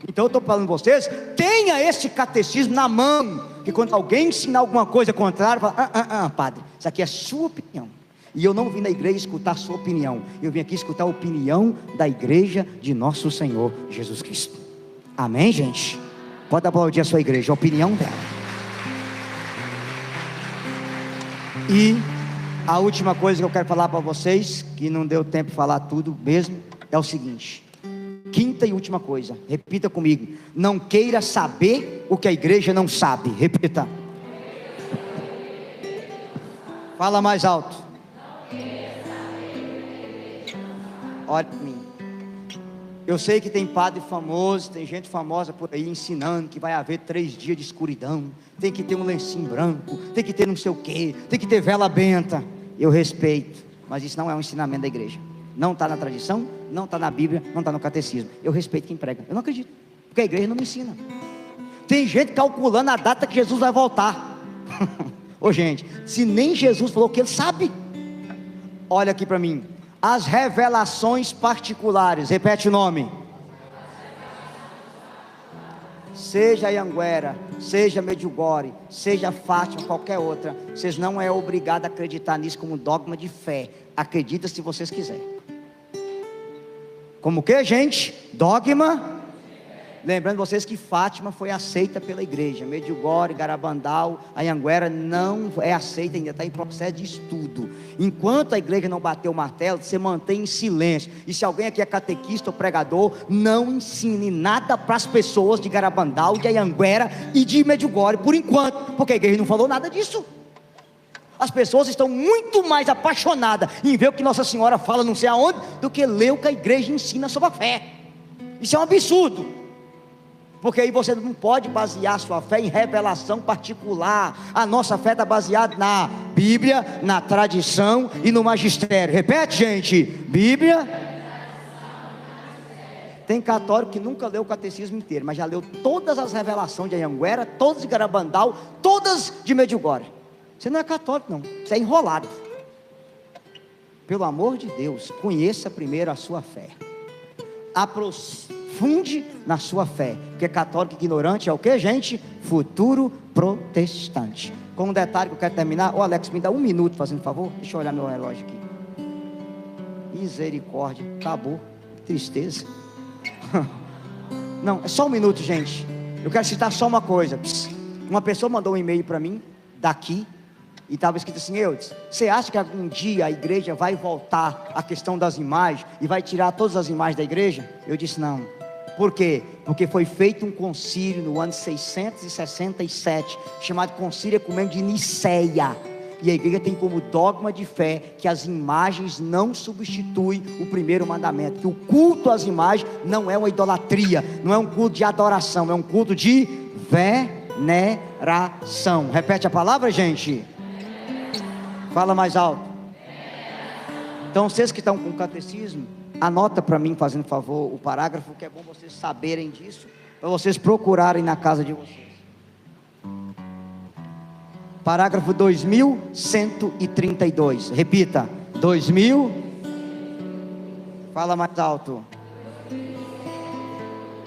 Então eu estou falando para vocês, tenha esse catecismo na mão, que quando alguém ensinar alguma coisa contrária, fala: padre, isso aqui é sua opinião, e eu não vim na igreja escutar a sua opinião, eu vim aqui escutar a opinião da igreja de nosso Senhor Jesus Cristo. Amém, gente? Pode aplaudir a sua igreja, a opinião dela. E a última coisa que eu quero falar para vocês, que não deu tempo de falar tudo mesmo, é o seguinte. Quinta e última coisa, repita comigo: não queira saber o que a igreja não sabe. Repita. Fala mais alto. Olha para mim. Eu sei que tem padre famoso, tem gente famosa por aí ensinando que vai haver 3 dias de escuridão, tem que ter um lencinho branco, tem que ter não sei o que, tem que ter vela benta. Eu respeito, mas isso não é um ensinamento da igreja. Não está na tradição, não está na Bíblia, não está no catecismo. Eu respeito quem prega, eu não acredito, porque a igreja não me ensina. Tem gente calculando a data que Jesus vai voltar. Ô gente, se nem Jesus falou que ele sabe. Olha aqui para mim, as revelações particulares, repete o nome. Seja Anhanguera, seja Medjugorje, seja Fátima, qualquer outra, vocês não é obrigado a acreditar nisso como dogma de fé. Acredita se vocês quiserem. Como que, gente? Dogma. Lembrando vocês que Fátima foi aceita pela igreja. Medjugorje, Garabandal, Anhanguera não é aceita, ainda está em processo de estudo. Enquanto a igreja não bater o martelo, você mantém em silêncio. E se alguém aqui é catequista ou pregador, não ensine nada para as pessoas de Garabandal, de Anhanguera e de Medjugorje, por enquanto, porque a igreja não falou nada disso. As pessoas estão muito mais apaixonadas em ver o que Nossa Senhora fala não sei aonde, do que ler o que a igreja ensina sobre a fé. Isso é um absurdo, porque aí você não pode basear a sua fé em revelação particular. A nossa fé está baseada na Bíblia, na tradição e no magistério. Repete, gente: Bíblia. Tem católico que nunca leu o catecismo inteiro, mas já leu todas as revelações de Anhanguera, todas de Garabandal, todas de Medjugorje. Você não é católico não, você é enrolado. Pelo amor de Deus, conheça primeiro a sua fé, aprofunde na sua fé, porque católico ignorante é o que, gente? Futuro protestante. Com um detalhe que eu quero terminar. Ô Alex, me dá 1 minuto, fazendo favor. Deixa eu olhar meu relógio aqui. Misericórdia, acabou. Tristeza. Não, é só 1 minuto, gente. Eu quero citar só uma coisa. Uma pessoa mandou um e-mail para mim, daqui, E estava escrito assim: Eudes, você acha que algum dia a igreja vai voltar à questão das imagens e vai tirar todas as imagens da igreja? Eu disse: não. Por quê? Porque foi feito um concílio no ano 667, chamado Concílio Ecumênico de Niceia. E a igreja tem como dogma de fé que as imagens não substituem o primeiro mandamento, que o culto às imagens não é uma idolatria, não é um culto de adoração, é um culto de veneração. Repete a palavra, gente. Fala mais alto. Então, vocês que estão com o catecismo, anota para mim, fazendo favor, o parágrafo, que é bom vocês saberem disso, para vocês procurarem na casa de vocês. Parágrafo 2132. Repita. 2000. Fala mais alto.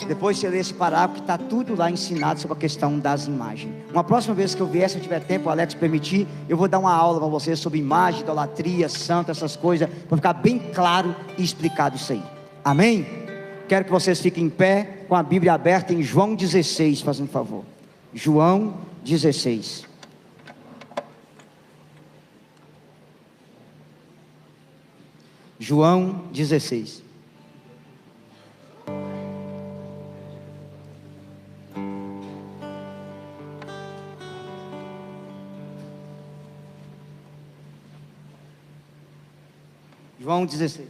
Depois você lê esse parágrafo, que está tudo lá ensinado sobre a questão das imagens. Uma próxima vez que eu vier, se eu tiver tempo, o Alex permitir, eu vou dar uma aula para vocês sobre imagem, idolatria, santo, essas coisas, para ficar bem claro e explicado isso aí. Amém? Quero que vocês fiquem em pé, com a Bíblia aberta em João 16, fazendo favor. João 16. João 16. João 16.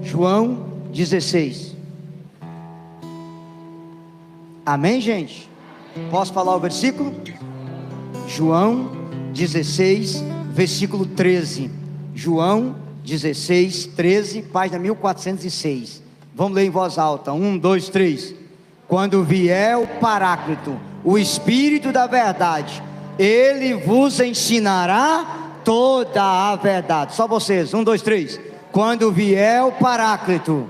João 16. Amém, gente? Posso falar o versículo? João 16, versículo 13. João 16, 13, página 1406. Vamos ler em voz alta. 1, 2, 3. Quando vier o Paráclito, o Espírito da verdade, ele vos ensinará toda a verdade. Só vocês. 1, 2, 3. Quando vier o Paráclito,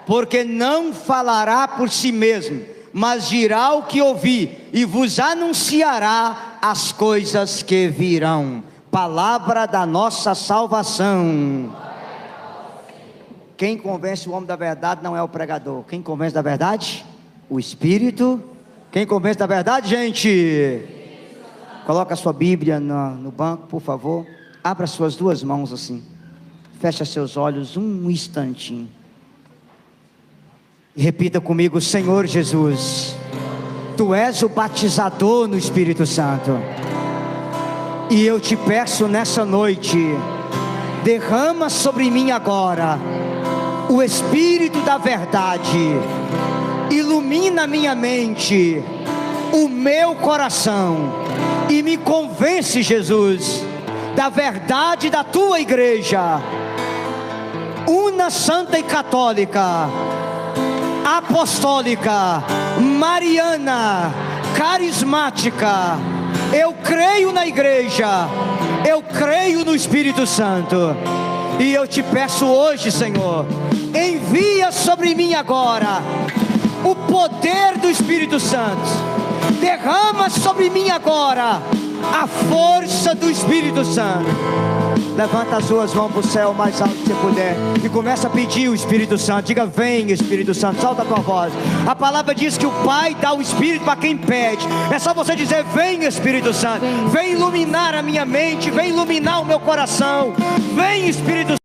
porque não falará por si mesmo, mas dirá o que ouvir, e vos anunciará as coisas que virão. Palavra da nossa salvação. Quem convence o homem da verdade não é o pregador. Quem convence da verdade? O Espírito. Quem convence da verdade, gente? Coloca a sua Bíblia no banco, por favor. Abra suas duas mãos assim. Fecha seus olhos um instantinho. E repita comigo: Senhor Jesus, Tu és o batizador no Espírito Santo. E eu te peço nessa noite, derrama sobre mim agora o Espírito da verdade. Ilumina minha mente, o meu coração, e me convence, Jesus, da verdade da Tua igreja, una, santa e católica, apostólica, mariana, carismática. Eu creio na igreja, eu creio no Espírito Santo, e eu te peço hoje, Senhor, envia sobre mim agora o poder do Espírito Santo. Derrama sobre mim agora a força do Espírito Santo. Levanta as suas mãos para o céu mais alto que você puder e começa a pedir o Espírito Santo. Diga: vem, Espírito Santo, solta a tua voz. A palavra diz que o Pai dá o Espírito para quem pede. É só você dizer: vem, Espírito Santo, vem iluminar a minha mente, vem iluminar o meu coração. Vem, Espírito Santo.